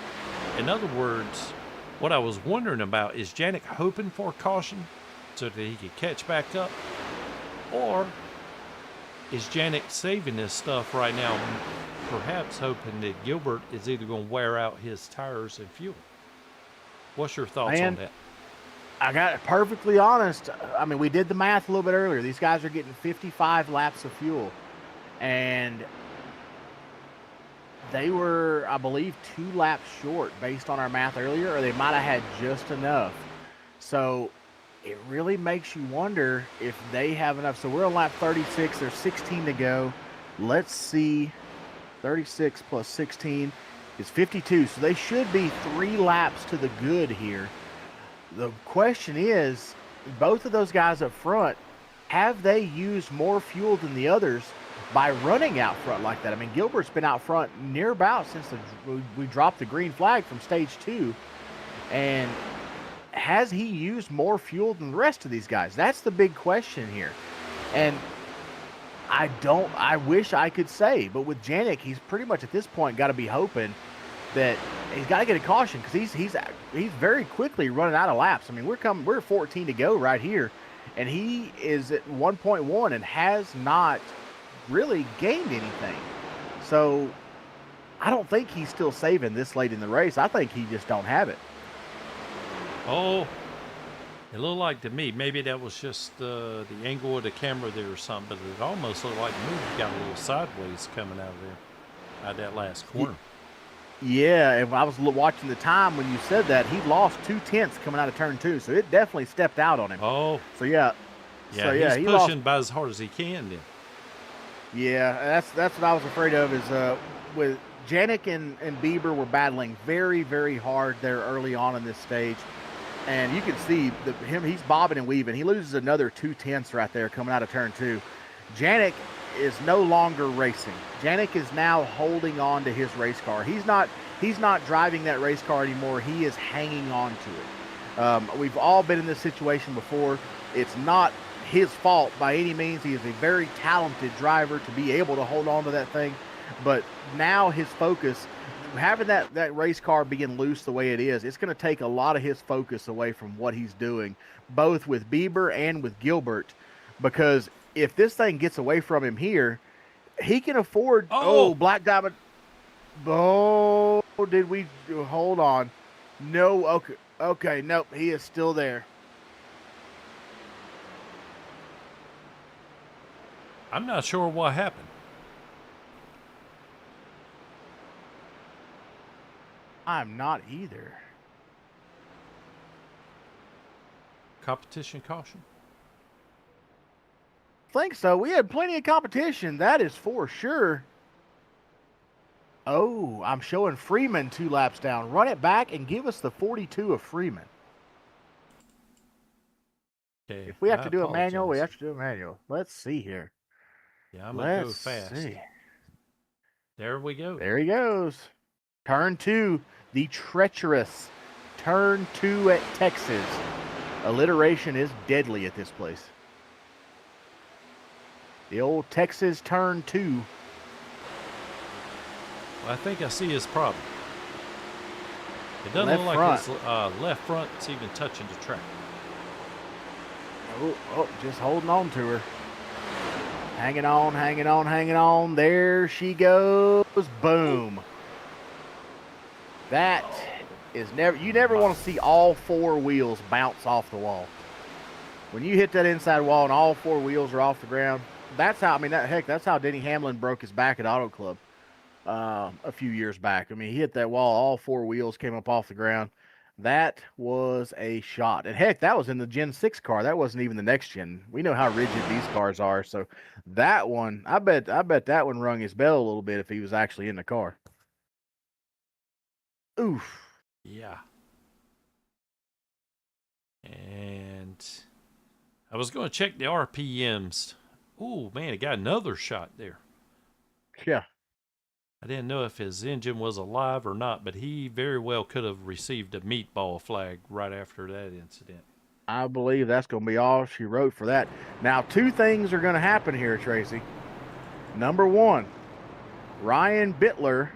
Speaker 3: In other words, what I was wondering about, is Janik hoping for caution so that he could catch back up? Or is Janik saving this stuff right now, perhaps hoping that Gilbert is either going to wear out his tires and fuel? What's your thoughts on that?
Speaker 4: I got perfectly honest. I mean, we did the math a little bit earlier. These guys are getting 55 laps of fuel. And they were, I believe, 2 laps short based on our math earlier, or they might have had just enough. So it really makes you wonder if they have enough. So we're on lap 36. There's 16 to go. Let's see. 36 plus 16 is 52. So they should be 3 laps to the good here. The question is, both of those guys up front, have they used more fuel than the others by running out front like that? I mean, Gilbert's been out front near about since we dropped the green flag from stage 2. And has he used more fuel than the rest of these guys? That's the big question here. And I wish I could say, but with Janik, he's pretty much at this point got to be hoping that he's got to get a caution, because he's very quickly running out of laps. I mean, we're 14 to go right here, and he is at 1.1 and has not really gained anything. So I don't think he's still saving this late in the race. I think he just don't have it.
Speaker 3: Oh, it looked like to me, maybe that was just the angle of the camera there or something, but it almost looked like he got a little sideways coming out of there, out of that last corner.
Speaker 4: Yeah, if I was watching the time when you said that, he lost 2/10 coming out of turn 2, so it definitely stepped out on him.
Speaker 3: Oh.
Speaker 4: So yeah.
Speaker 3: Yeah, he's pushing about as hard as he can then.
Speaker 4: Yeah, that's what I was afraid of, is with Janik and Bieber were battling very, very hard there early on in this stage. And you can see he's bobbing and weaving. He loses another 2/10 right there coming out of turn 2. Janik is no longer racing. Janik is now holding on to his race car. He's not driving that race car anymore. He is hanging on to it. We've all been in this situation before. It's not his fault by any means. He is a very talented driver to be able to hold on to that thing. But now his focus, having that race car being loose the way it is, it's going to take a lot of his focus away from what he's doing, both with Bieber and with Gilbert, because if this thing gets away from him here, he can afford. Oh, Black Diamond. Oh, did we hold on? No. Okay. Nope. He is still there.
Speaker 3: I'm not sure what happened.
Speaker 4: I'm not either.
Speaker 3: Competition caution.
Speaker 4: Think so. We had plenty of competition. That is for sure. Oh, I'm showing Freeman 2 laps down. Run it back and give us the 42 of Freeman.
Speaker 3: Okay.
Speaker 4: If we have to do a manual, we have to do a manual. Let's see here.
Speaker 3: Yeah, I'm going to go fast.
Speaker 4: See.
Speaker 3: There we go.
Speaker 4: There he goes. Turn 2, the treacherous turn 2 at Texas. Alliteration is deadly at this place. The old Texas turn 2.
Speaker 3: Well, I think I see his problem. It doesn't
Speaker 4: Left
Speaker 3: look
Speaker 4: front.
Speaker 3: like his left front's even touching the track.
Speaker 4: Oh, just holding on to her. Hanging on, hanging on, hanging on. There she goes. Boom. That is never, you never want to see all 4 wheels bounce off the wall. When you hit that inside wall and all 4 wheels are off the ground, that's how, I mean, that's how Denny Hamlin broke his back at Auto Club a few years back. I mean, he hit that wall, all 4 wheels came up off the ground. That was a shot. And heck, that was in the Gen 6 car. That wasn't even the next gen. We know how rigid these cars are. So that one, I bet that one rung his bell a little bit if he was actually in the car. Oof.
Speaker 3: Yeah. And I was going to check the RPMs. Oh, man, it got another shot there.
Speaker 4: Yeah.
Speaker 3: I didn't know if his engine was alive or not, but he very well could have received a meatball flag right after that incident.
Speaker 4: I believe that's going to be all she wrote for that. Now, 2 things are going to happen here, Tracy. Number 1, Ryan Bittler,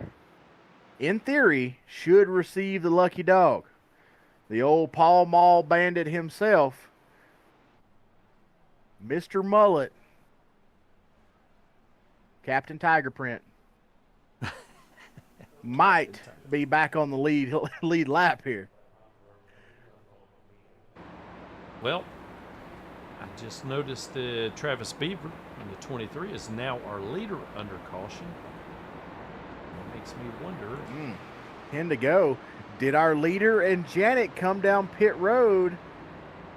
Speaker 4: in theory, should receive the lucky dog. The old Pall Mall bandit himself, Mr. Mullet, Captain Tiger Print, might be back on the lead lap here.
Speaker 3: Well, I just noticed that Travis Beaver in the 23 is now our leader under caution. That makes me wonder.
Speaker 4: 10 to go. Did our leader and Janet come down pit road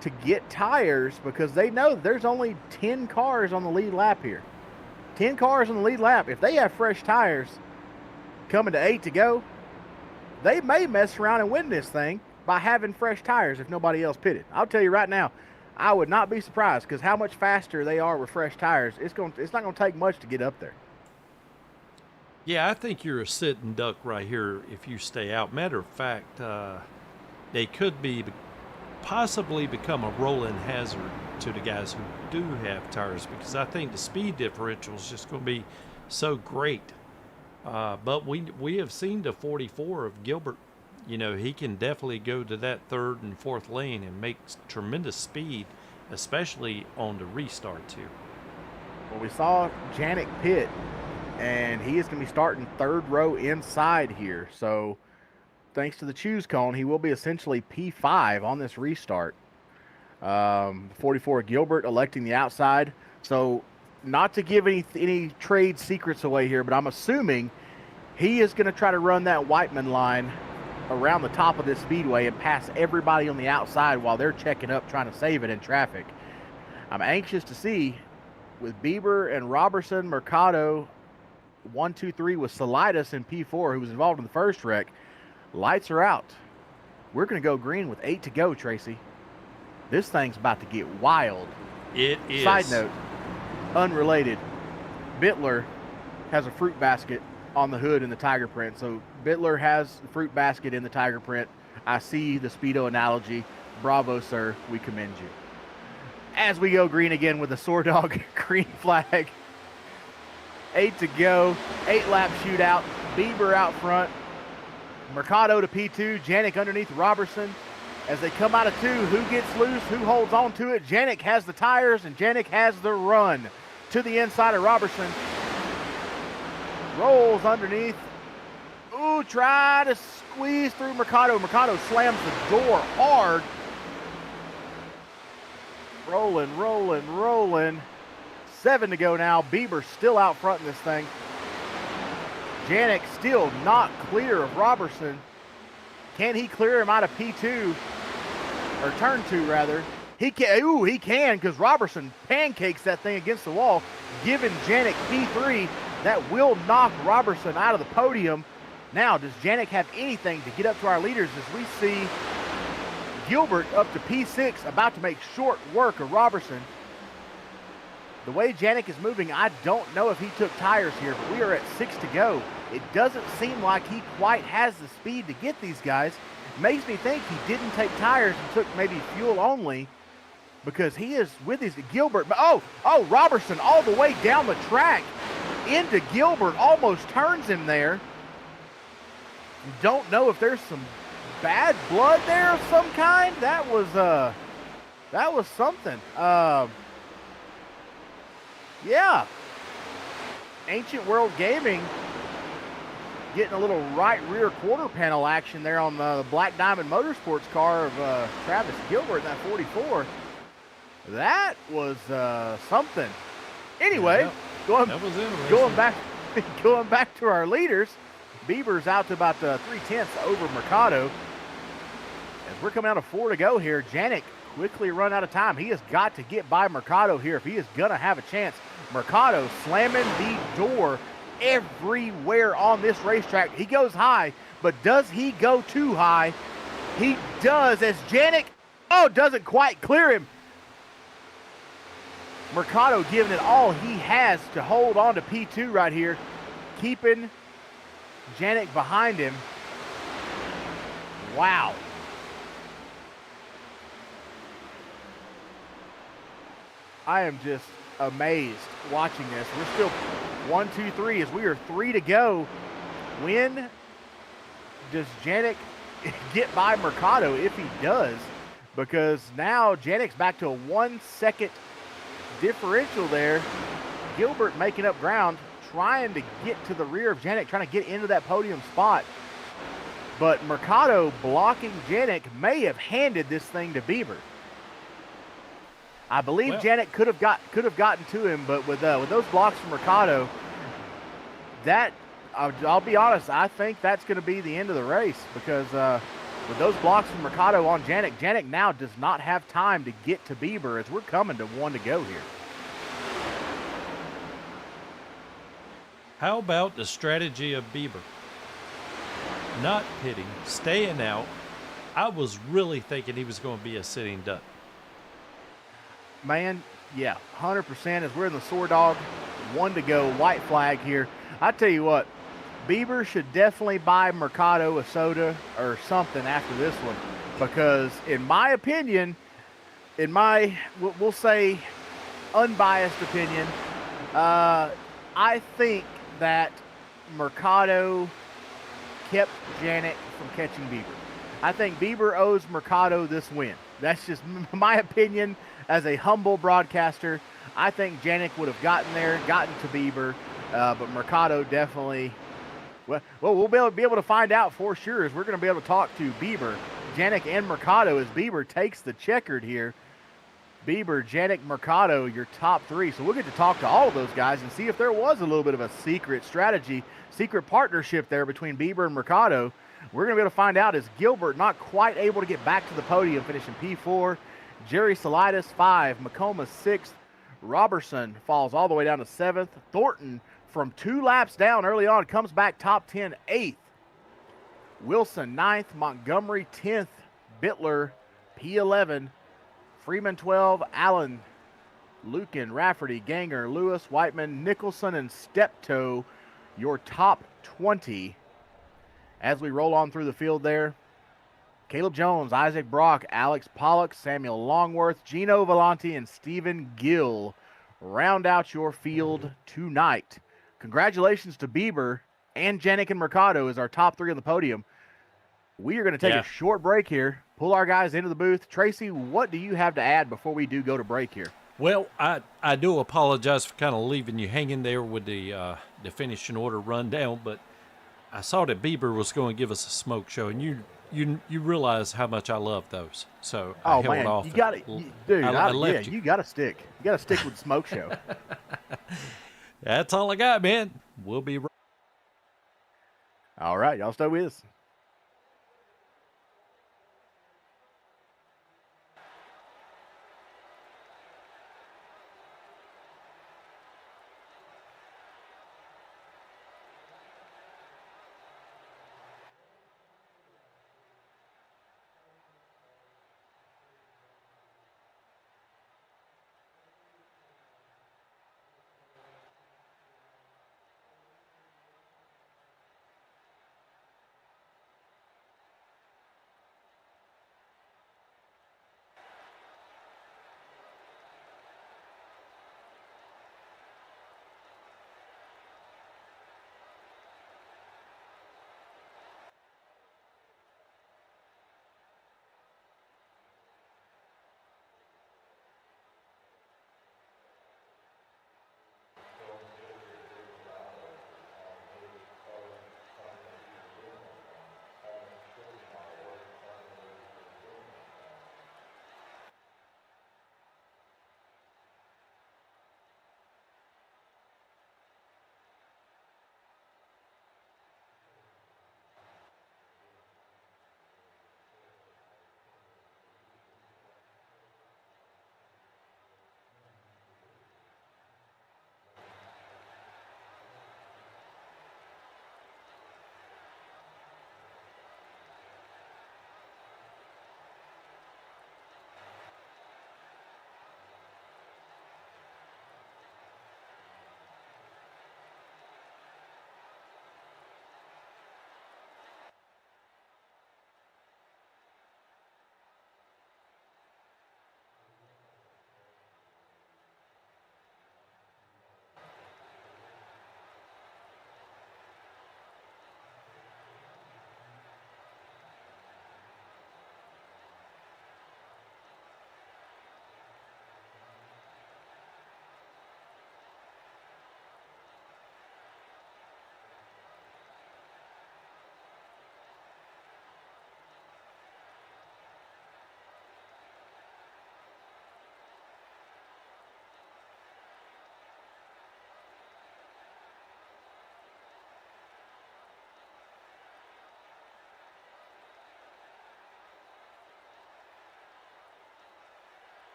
Speaker 4: to get tires? Because they know there's only 10 cars on the lead lap here. 10 cars on the lead lap. If they have fresh tires coming to 8 to go, they may mess around and win this thing by having fresh tires if nobody else pitted. I'll tell you right now, I would not be surprised because how much faster they are with fresh tires, it's not going to take much to get up there.
Speaker 3: Yeah, I think you're a sitting duck right here if you stay out. Matter of fact, they could possibly become a rolling hazard to the guys who do have tires because I think the speed differential is just going to be so great. But we have seen the 44 of Gilbert. You know, he can definitely go to that 3rd and 4th lane and make tremendous speed, especially on the restart too.
Speaker 4: Well, we saw Janik pit, and he is going to be starting 3rd row inside here. So thanks to the choose cone, he will be essentially P5 on this restart. 44 Gilbert electing the outside. So not to give any trade secrets away here, but I'm assuming he is going to try to run that Whiteman line around the top of this speedway and pass everybody on the outside while they're checking up trying to save it in traffic. I'm anxious to see with Bieber and Robertson, Mercado, 1, 2, 3 with Salidas in P4 who was involved in the first wreck. Lights are out. We're going to go green with 8 to go, Tracy. This thing's about to get wild.
Speaker 3: It is.
Speaker 4: Side note, unrelated, Bittler has a fruit basket on the hood in the tiger print. So Bittler has the fruit basket in the tiger print. I see the Speedo analogy. Bravo, sir. We commend you. As we go green again with the SoarDogg green flag. 8 to go. 8-lap shootout. Bieber out front. Mercado to P2. Janik underneath Robertson. As they come out of 2, who gets loose? Who holds on to it? Janik has the tires, and Janik has the run to the inside of Robertson. Rolls underneath. Ooh, try to squeeze through Mercado. Mercado slams the door hard. Rolling, rolling, rolling. 7 to go now. Bieber still out front in this thing. Janik still not clear of Robertson. Can he clear him out of P2? Or turn 2, rather. He can. Ooh, he can, because Robertson pancakes that thing against the wall, giving Janik P3. That will knock Robertson out of the podium. Now, does Janik have anything to get up to our leaders as we see Gilbert up to P6, about to make short work of Robertson? The way Janik is moving, I don't know if he took tires here, but we are at 6 to go. It doesn't seem like he quite has the speed to get these guys. Makes me think he didn't take tires and took maybe fuel only, because he is with his Gilbert. Oh, Robertson all the way down the track into Gilbert, almost turns him there. Don't know if there's some bad blood there of some kind. That was something. Yeah. Ancient World Gaming getting a little right rear quarter panel action there on the Black Diamond Motorsports car of Travis Gilbert in that 44. That was something. Anyway,
Speaker 3: Yeah,
Speaker 4: going
Speaker 3: that was interesting.
Speaker 4: going back to our leaders. Bieber's out to about 3/10 over Mercado. As we're coming out of 4 to go here, Janik quickly run out of time. He has got to get by Mercado here if he is going to have a chance. Mercado slamming the door everywhere on this racetrack. He goes high, but does he go too high? He does, as Janik, doesn't quite clear him. Mercado giving it all he has to hold on to P2 right here, keeping Janik behind him. Wow. I am just amazed watching this. We're still 1, 2, 3 as we are 3 to go. When does Janik get by Mercado, if he does? Because now Janik's back to a 1 second differential there. Gilbert making up ground, trying to get to the rear of Janik, trying to get into that podium spot. But Mercado blocking Janik may have handed this thing to Bieber. I believe Janik could have gotten to him, but with those blocks from Mercado, that I'll be honest, I think that's going to be the end of the race, because with those blocks from Mercado on Janik, Janik now does not have time to get to Bieber as we're coming to 1 to go here.
Speaker 3: How about the strategy of Bieber? Not pitting, staying out. I was really thinking he was going to be a sitting duck.
Speaker 4: Man, yeah, 100% as we're in the SoarDogg 1 to go white flag here. I tell you what, Bieber should definitely buy Mercado a soda or something after this one, because in my opinion, we'll say unbiased opinion, I think that Mercado kept Janik from catching Bieber. I think Bieber owes Mercado this win. That's just my opinion as a humble broadcaster. I think Janik would have gotten to Bieber, but Mercado definitely. Well, we'll be able to find out for sure as we're going to be able to talk to Bieber, Janik, and Mercado as Bieber takes the checkered here. Bieber, Janik, Mercado, your top 3. So we'll get to talk to all of those guys and see if there was a little bit of a secret strategy, secret partnership there between Bieber and Mercado. We're going to be able to find out as Gilbert not quite able to get back to the podium, finishing P4. Jerry Salidas 5, McComas 6th. Robertson falls all the way down to 7th. Thornton from 2 laps down early on comes back top 10, 8th. Wilson 9th, Montgomery 10th, Bittler P11, Freeman 12, Allen, Lucan, Rafferty, Ganger, Lewis, Whiteman, Nicholson, and Steptoe, your top 20. As we roll on through the field there, Caleb Jones, Isaac Brock, Alex Pollock, Samuel Longworth, Gino Volante, and Stephen Gill round out your field tonight. Congratulations to Bieber and Janik and Mercado as our top 3 on the podium. We are going to take a short break here, pull our guys into the booth. Tracy, what do you have to add before we do go to break here?
Speaker 3: Well, I do apologize for kind of leaving you hanging there with the finishing order rundown, but I saw that Bieber was going to give us a smoke show, and you realize how much I love those. So I held off.
Speaker 4: You got it, dude. I left you. You got to stick. You got to stick with the smoke show.
Speaker 3: That's all I got, man. We'll be right.
Speaker 4: All right, y'all stay with us.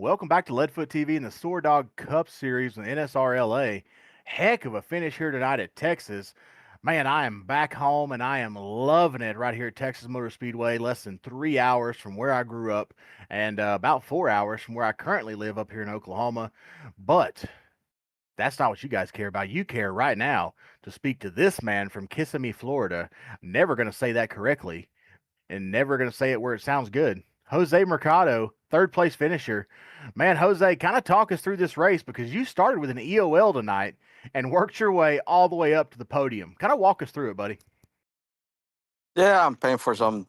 Speaker 4: Welcome back to Leadfoot TV and the SoarDogg Cup Series with NSRLA. Heck of a finish here tonight at Texas. Man, I am back home and I am loving it right here at Texas Motor Speedway. Less than 3 hours from where I grew up and about 4 hours from where I currently live up here in Oklahoma. But that's not what you guys care about. You care right now to speak to this man from Kissimmee, Florida. Never going to say that correctly and never going to say it where it sounds good. Jose Mercado, third place finisher. Man, Jose, kind of talk us through this race because you started with an EOL tonight and worked your way all the way up to the podium. Kind of walk us through it, buddy.
Speaker 7: Yeah, I'm paying for some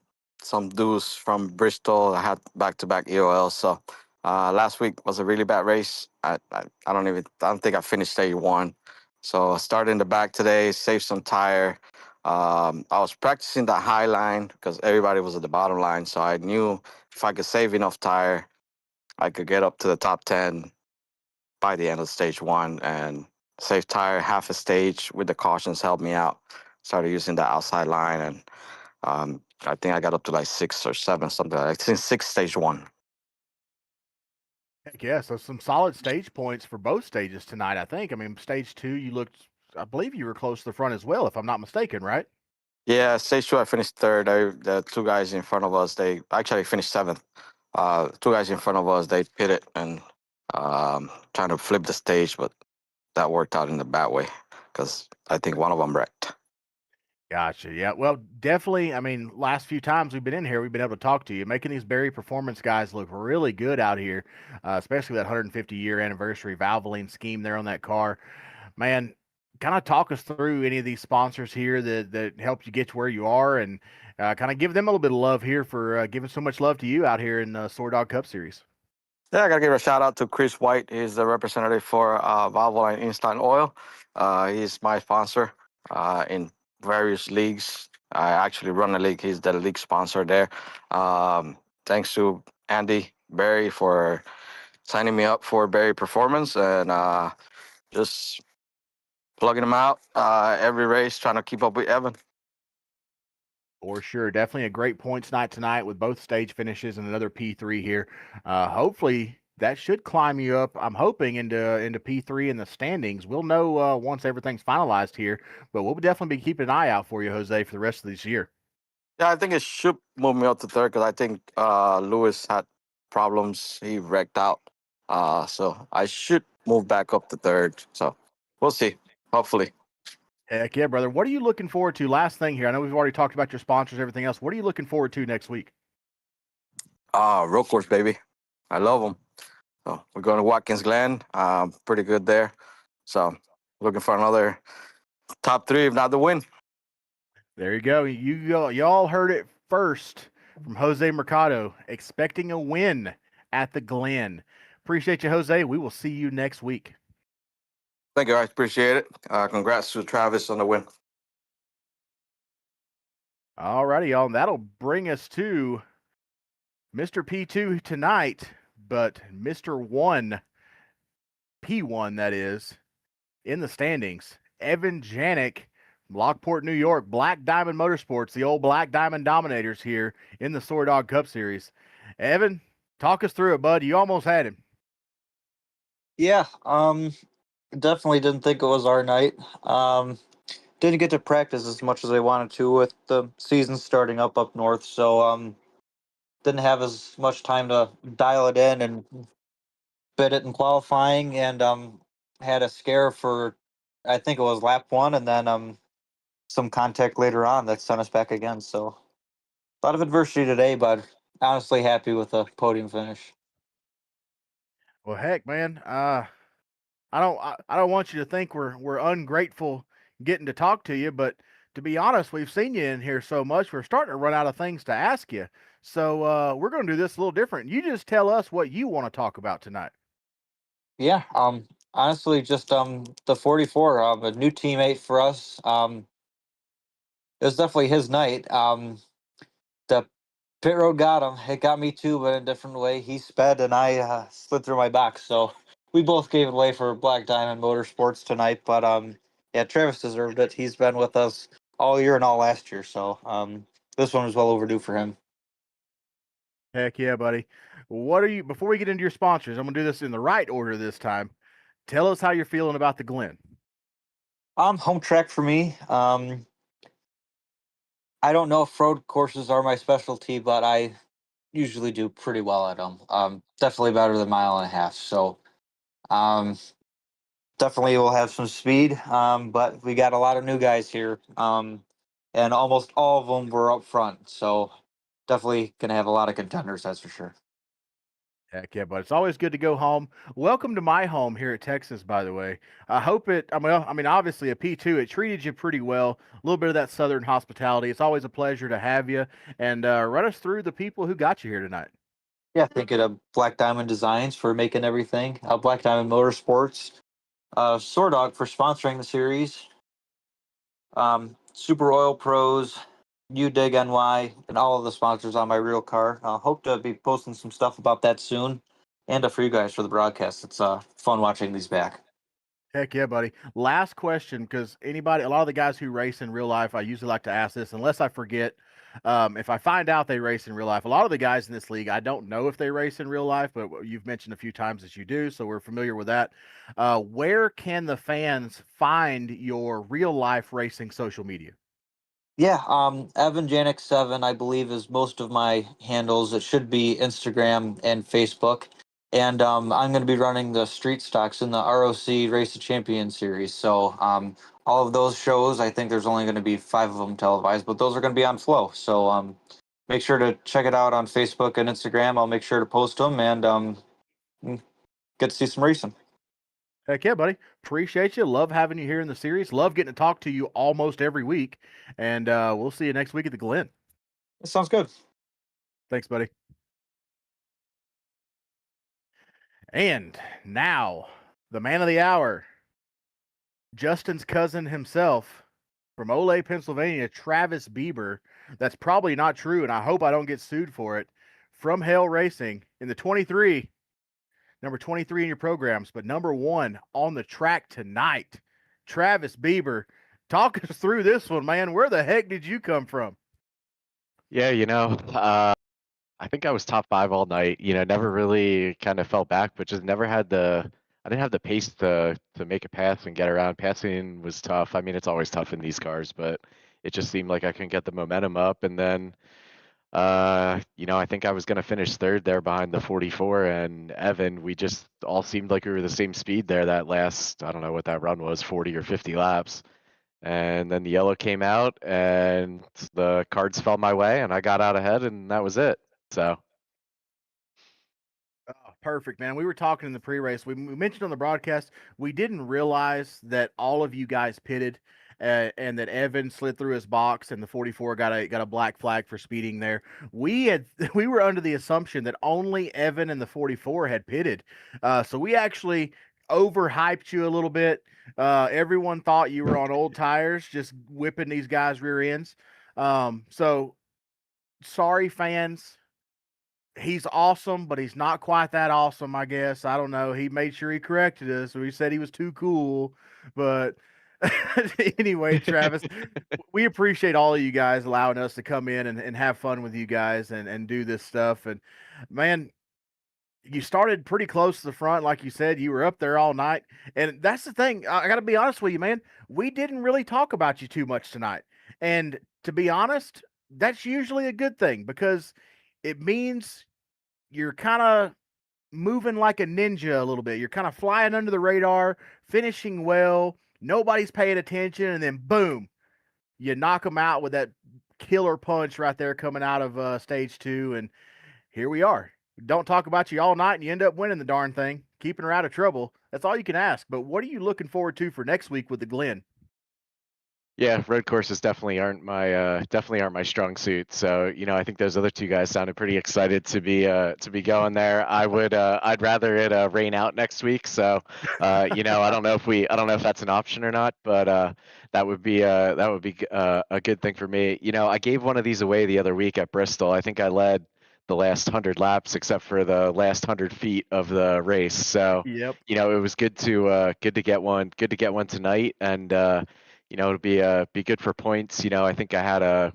Speaker 7: dues from Bristol. I had back-to-back EOL, so last week was a really bad race. I don't think I finished stage one. So I started in the back today, saved some tire. I was practicing the high line because everybody was at the bottom line, so I knew if I could save enough tire, I could get up to the top 10 by the end of stage one, and save tire half a stage with the cautions helped me out. Started using the outside line, and I think I got up to like 6 or 7, something like that. Since 6 stage one.
Speaker 4: Heck yeah, so some solid stage points for both stages tonight, I think. I mean, stage two, I believe you were close to the front as well, if I'm not mistaken, right?
Speaker 7: Yeah, stage two, I finished third. The two guys in front of us, they actually finished seventh. Two guys in front of us, they pitted and trying to flip the stage, but that worked out in the bad way because I think one of them wrecked.
Speaker 4: Gotcha. Yeah. Well, definitely. I mean, last few times we've been in here, we've been able to talk to you, making these Barry Performance guys look really good out here, especially that 150-year anniversary Valvoline scheme there on that car. Man, kind of talk us through any of these sponsors here that helped you get to where you are, and kind of give them a little bit of love here for giving so much love to you out here in the SoarDogg Cup Series.
Speaker 7: Yeah, I gotta give a shout out to Chris White. He's the representative for Valvoline Instant Oil. He's my sponsor in various leagues. I actually run a league. He's the league sponsor there. Thanks to Andy Barry for signing me up for Barry Performance, and just plugging him out every race, trying to keep up with Evan.
Speaker 4: For sure. Definitely a great points night tonight with both stage finishes and another P3 here. Hopefully that should climb you up. I'm hoping into P3 in the standings. We'll know once everything's finalized here, but we'll definitely be keeping an eye out for you, Jose, for the rest of this year.
Speaker 7: Yeah, I think it should move me up to third because I think Lewis had problems. He wrecked out. So I should move back up to third. So we'll see. Hopefully.
Speaker 4: Heck yeah, brother. What are you looking forward to? Last thing here. I know we've already talked about your sponsors, everything else. What are you looking forward to next week?
Speaker 7: Road course, baby. I love them. So we're going to Watkins Glen. Pretty good there. So looking for another top 3, if not the win.
Speaker 4: There you go. Y'all heard it first from Jose Mercado, expecting a win at the Glen. Appreciate you, Jose. We will see you next week.
Speaker 7: Thank you. I appreciate it. Congrats to Travis on the win.
Speaker 4: All righty, y'all. And that'll bring us to Mr. P2 tonight, but Mr. 1, P1, that is, in the standings. Evan Janik, Lockport, New York, Black Diamond Motorsports, the old Black Diamond Dominators here in the SoarDogg Cup Series. Evan, talk us through it, bud. You almost had him.
Speaker 8: Yeah, definitely didn't think it was our night. Didn't get to practice as much as I wanted to with the season starting up north, so didn't have as much time to dial it in and bid it in qualifying, and had a scare for, I think it was lap one, and then some contact later on that sent us back again. So a lot of adversity today, but honestly happy with the podium finish.
Speaker 4: Well, heck, man. I don't want you to think we're ungrateful getting to talk to you, but to be honest, we've seen you in here so much, we're starting to run out of things to ask you. So we're going to do this a little different. You just tell us what you want to talk about tonight.
Speaker 8: Yeah, honestly, just the 44, a new teammate for us. It was definitely his night. The pit road got him. It got me too, but in a different way. He sped and I slid through my box. So we both gave it away for Black Diamond Motorsports tonight. But yeah, Travis deserved it. He's been with us all year and all last year. So this one was well overdue for him.
Speaker 4: Heck yeah, buddy. What are you, before we get into your sponsors, I'm going to do this in the right order this time. Tell us how you're feeling about the Glen.
Speaker 8: Home track for me. I don't know if road courses are my specialty, but I usually do pretty well at them. Definitely better than mile and a half. So, um, definitely will have some speed. But we got a lot of new guys here. And almost all of them were up front. So definitely gonna have a lot of contenders. That's for sure.
Speaker 4: Heck yeah, but it's always good to go home. Welcome to my home here at Texas, by the way. I hope it, I mean, obviously a P2, it treated you pretty well. A little bit of that Southern hospitality. It's always a pleasure to have you. And run us through the people who got you here tonight.
Speaker 8: Yeah, thinking of Black Diamond Designs for making everything. Black Diamond Motorsports. SoarDogg for sponsoring the series. Super Oil Pros, UDIG NY, and all of the sponsors on my real car. Hope to be posting some stuff about that soon, and for you guys for the broadcast. It's fun watching these back.
Speaker 4: Heck yeah, buddy. Last question, because a lot of the guys who race in real life, I usually like to ask this, unless I forget. If I find out they race in real life, a lot of the guys in this league, I don't know if they race in real life, but you've mentioned a few times that you do, so we're familiar with that. Where can the fans find your real life racing social media?
Speaker 8: Yeah, Evan Janik 7, I believe, is most of my handles. It should be Instagram and Facebook. And I'm going to be running the street stocks in the ROC Race of Champions series. So all of those shows, I think there's only going to be 5 of them televised, but those are going to be on Flow. So make sure to check it out on Facebook and Instagram. I'll make sure to post them and get to see some racing.
Speaker 4: Heck yeah, buddy. Appreciate you. Love having you here in the series. Love getting to talk to you almost every week. And we'll see you next week at the Glen.
Speaker 8: That sounds good.
Speaker 4: Thanks, buddy. And now, the man of the hour, Justin's cousin himself from Ole, Pennsylvania, Travis Bieber. That's probably not true, and I hope I don't get sued for it. From Hell Racing in the 23, number 23 in your programs, but number 1 on the track tonight. Travis Bieber, talk us through this one, man. Where the heck did you come from?
Speaker 9: Yeah, I think I was top 5 all night. Never really kind of fell back, but just never had I didn't have the pace to make a pass and get around. Passing was tough. I mean, it's always tough in these cars, but it just seemed like I couldn't get the momentum up. And then, I think I was gonna finish third there behind the 44 and Evan. We just all seemed like we were the same speed there that last, I don't know what that run was, 40 or 50 laps. And then the yellow came out and the cards fell my way and I got out ahead and that was it. So
Speaker 4: Oh, perfect, man. We were talking in the pre-race. We mentioned on the broadcast we didn't realize that all of you guys pitted, and that Evan slid through his box, and the 44 got a black flag for speeding there. We were under the assumption that only Evan and the 44 had pitted, so we actually overhyped you a little bit. Everyone thought you were on old tires, just whipping these guys' rear ends. So sorry, fans. He's awesome, but he's not quite that awesome, I guess. I don't know. He made sure he corrected us. So he said he was too cool. But anyway, Travis, we appreciate all of you guys allowing us to come in and have fun with you guys and do this stuff. And man, you started pretty close to the front. Like you said, you were up there all night. And that's the thing. I got to be honest with you, man. We didn't really talk about you too much tonight. And to be honest, that's usually a good thing because it means you're kind of moving like a ninja a little bit. You're kind of flying under the radar, finishing well. Nobody's paying attention. And then boom, you knock them out with that killer punch right there coming out of stage 2. And here we are. Don't talk about you all night and you end up winning the darn thing, keeping her out of trouble. That's all you can ask. But what are you looking forward to for next week with the Glen?
Speaker 9: yeah, road courses definitely aren't my strong suit. So, I think those other 2 guys sounded pretty excited to be going there. I'd rather it rain out next week. So, I don't know if that's an option or not, but that would be a good thing for me. I gave one of these away the other week at Bristol. I think I led the last 100 laps except for the last 100 feet of the race. So,
Speaker 4: Yep.
Speaker 9: it was good to get one tonight and it'll be good for points. I think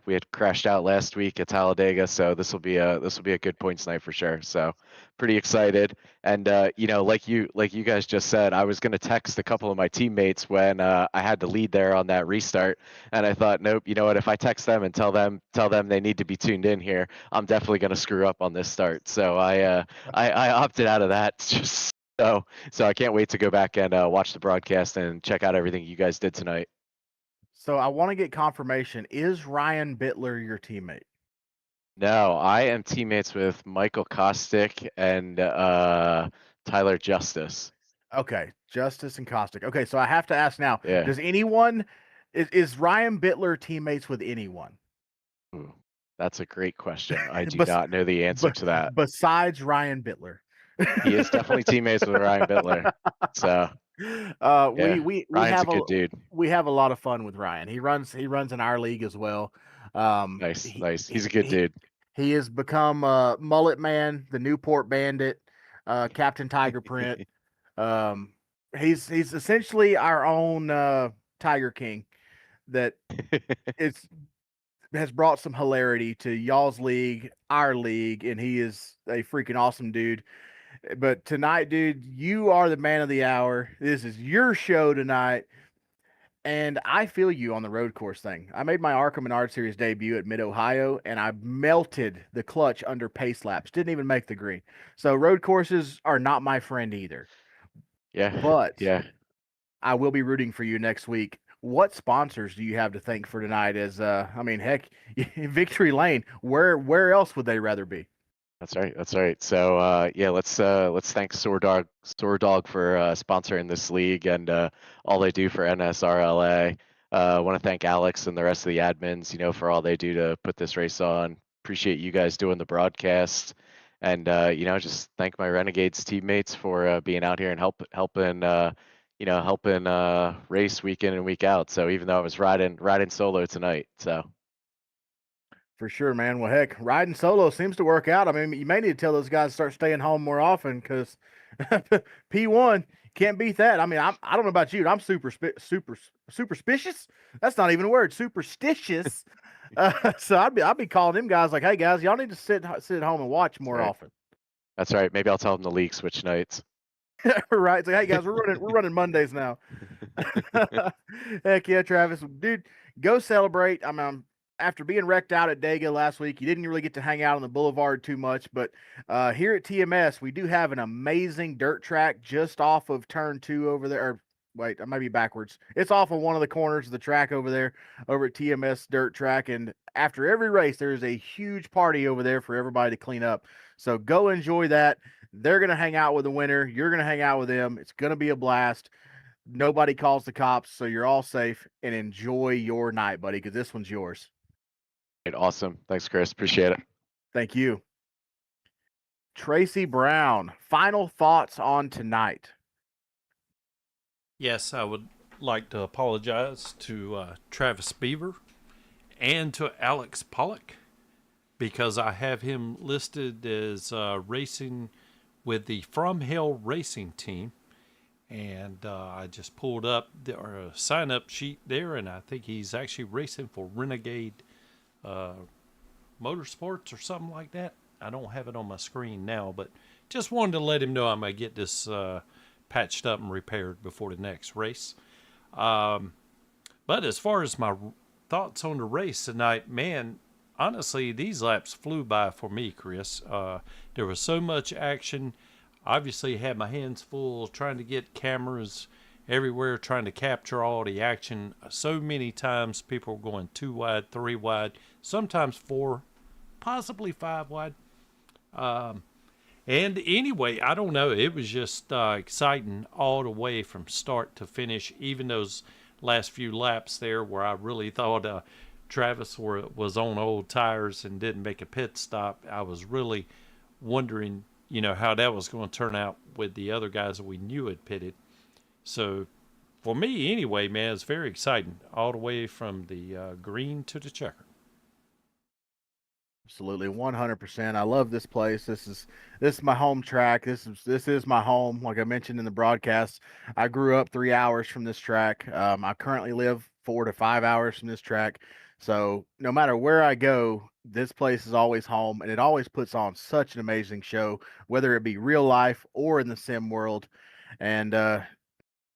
Speaker 9: we had crashed out last week at Talladega, so this will be a good points night for sure. So pretty excited. And like you guys just said, I was gonna text a couple of my teammates when I had to lead there on that restart, and I thought, nope, you know what? If I text them and tell them they need to be tuned in here, I'm definitely gonna screw up on this start. So I opted out of that just so I can't wait to go back and watch the broadcast and check out everything you guys did tonight.
Speaker 4: So I want to get confirmation. Is Ryan Bittler your teammate?
Speaker 9: No, I am teammates with Michael Kostick and Tyler Justice.
Speaker 4: Okay, Justice and Caustic. Okay, so I have to ask now:
Speaker 9: Yeah.
Speaker 4: Does anyone is Ryan Bittler teammates with anyone?
Speaker 9: Ooh, that's a great question. I do
Speaker 4: Bes-
Speaker 9: not know the answer to that.
Speaker 4: Besides Ryan Bittler.
Speaker 9: He is definitely teammates with Ryan Bittler. So
Speaker 4: We
Speaker 9: yeah,
Speaker 4: we
Speaker 9: Ryan's a
Speaker 4: have a
Speaker 9: good dude.
Speaker 4: we have a lot of fun with Ryan. He runs in our league as well.
Speaker 9: Nice,
Speaker 4: He
Speaker 9: nice. He's
Speaker 4: he
Speaker 9: a good
Speaker 4: he,
Speaker 9: dude.
Speaker 4: he has become Mullet Man, the Newport Bandit, Captain Tiger Print. Um, he's essentially our own Tiger King that it's has brought some hilarity to y'all's league, our league, and he is a freaking awesome dude. But tonight, dude, you are the man of the hour. This is your show tonight. And I feel you on the road course thing. I made my Arkham and Art Series debut at Mid Ohio, and I melted the clutch under pace laps. Didn't even make the green. So road courses are not my friend either.
Speaker 9: Yeah,
Speaker 4: But
Speaker 9: yeah.
Speaker 4: I will be rooting for you next week. What sponsors do you have to thank for tonight? As I mean, heck, Victory Lane. Where else would they rather be?
Speaker 9: That's right. That's right. So yeah, let's thank SoarDogg for sponsoring this league and all they do for NSRLA. I want to thank Alex and the rest of the admins, for all they do to put this race on. Appreciate you guys doing the broadcast, and just thank my Renegades teammates for being out here and helping race week in and week out. So even though I was riding solo tonight, so.
Speaker 4: For sure, man. Well, heck, riding solo seems to work out. I mean, you may need to tell those guys to start staying home more often because P1 can't beat that. I mean, I don't know about you, but I'm super superstitious. That's not even a word. Superstitious. So I'd be calling them guys like, hey guys, y'all need to sit at home and watch
Speaker 9: That's
Speaker 4: more
Speaker 9: right.
Speaker 4: often.
Speaker 9: That's right. Maybe I'll tell them the league switch nights.
Speaker 4: Right? It's like, hey guys, we're running Mondays now. Heck yeah, Travis, dude, go celebrate. After being wrecked out at Dega last week, you didn't really get to hang out on the boulevard too much. But here at TMS, we do have an amazing dirt track just off of turn 2 over there. Or wait, I might be backwards. It's off of one of the corners of the track over there, over at TMS Dirt Track. And after every race, there is a huge party over there for everybody to clean up. So go enjoy that. They're going to hang out with the winner. You're going to hang out with them. It's going to be a blast. Nobody calls the cops, so you're all safe, and enjoy your night, buddy, because this one's yours.
Speaker 9: Awesome. Thanks, Chris. Appreciate it.
Speaker 4: Thank you. Tracy Brown, final thoughts on tonight.
Speaker 3: Yes, I would like to apologize to Travis Beaver and to Alex Pollock because I have him listed as racing with the From Hell Racing team. And I just pulled up the sign up sheet there, and I think he's actually racing for Renegade Motorsports or something like that. I don't have it on my screen now, but just wanted to let him know I'm going to get this patched up and repaired before the next race. But as far as my thoughts on the race tonight, man, honestly, these laps flew by for me, Chris. There was so much action. Obviously, had my hands full trying to get cameras everywhere, trying to capture all the action. So many times people were going 2 wide, 3 wide, sometimes 4, possibly 5 wide. And anyway, I don't know. It was just exciting all the way from start to finish, even those last few laps there where I really thought Travis was on old tires and didn't make a pit stop. I was really wondering, how that was going to turn out with the other guys that we knew had pitted. So for me, anyway, man, it's very exciting all the way from the green to the checker.
Speaker 4: Absolutely, 100%. I love this place. This is my home track. This is my home. Like I mentioned in the broadcast, I grew up 3 hours from this track. I currently live 4 to 5 hours from this track. So no matter where I go, this place is always home, and it always puts on such an amazing show, whether it be real life or in the sim world. And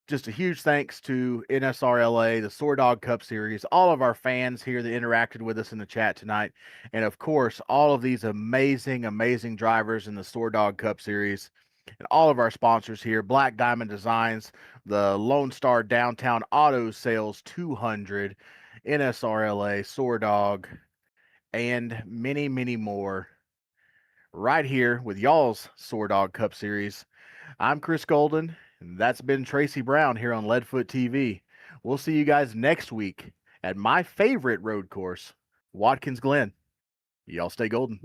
Speaker 4: just a huge thanks to NSRLA, the SoarDogg Cup Series, all of our fans here that interacted with us in the chat tonight, and of course, all of these amazing, amazing drivers in the SoarDogg Cup Series, and all of our sponsors here, Black Diamond Designs, the Lone Star Downtown Auto Sales 200, NSRLA, SoarDogg, and many, many more right here with y'all's SoarDogg Cup Series. I'm Chris Golden, and that's been Tracy Brown here on Leadfoot TV. We'll see you guys next week at my favorite road course, Watkins Glen. Y'all stay golden.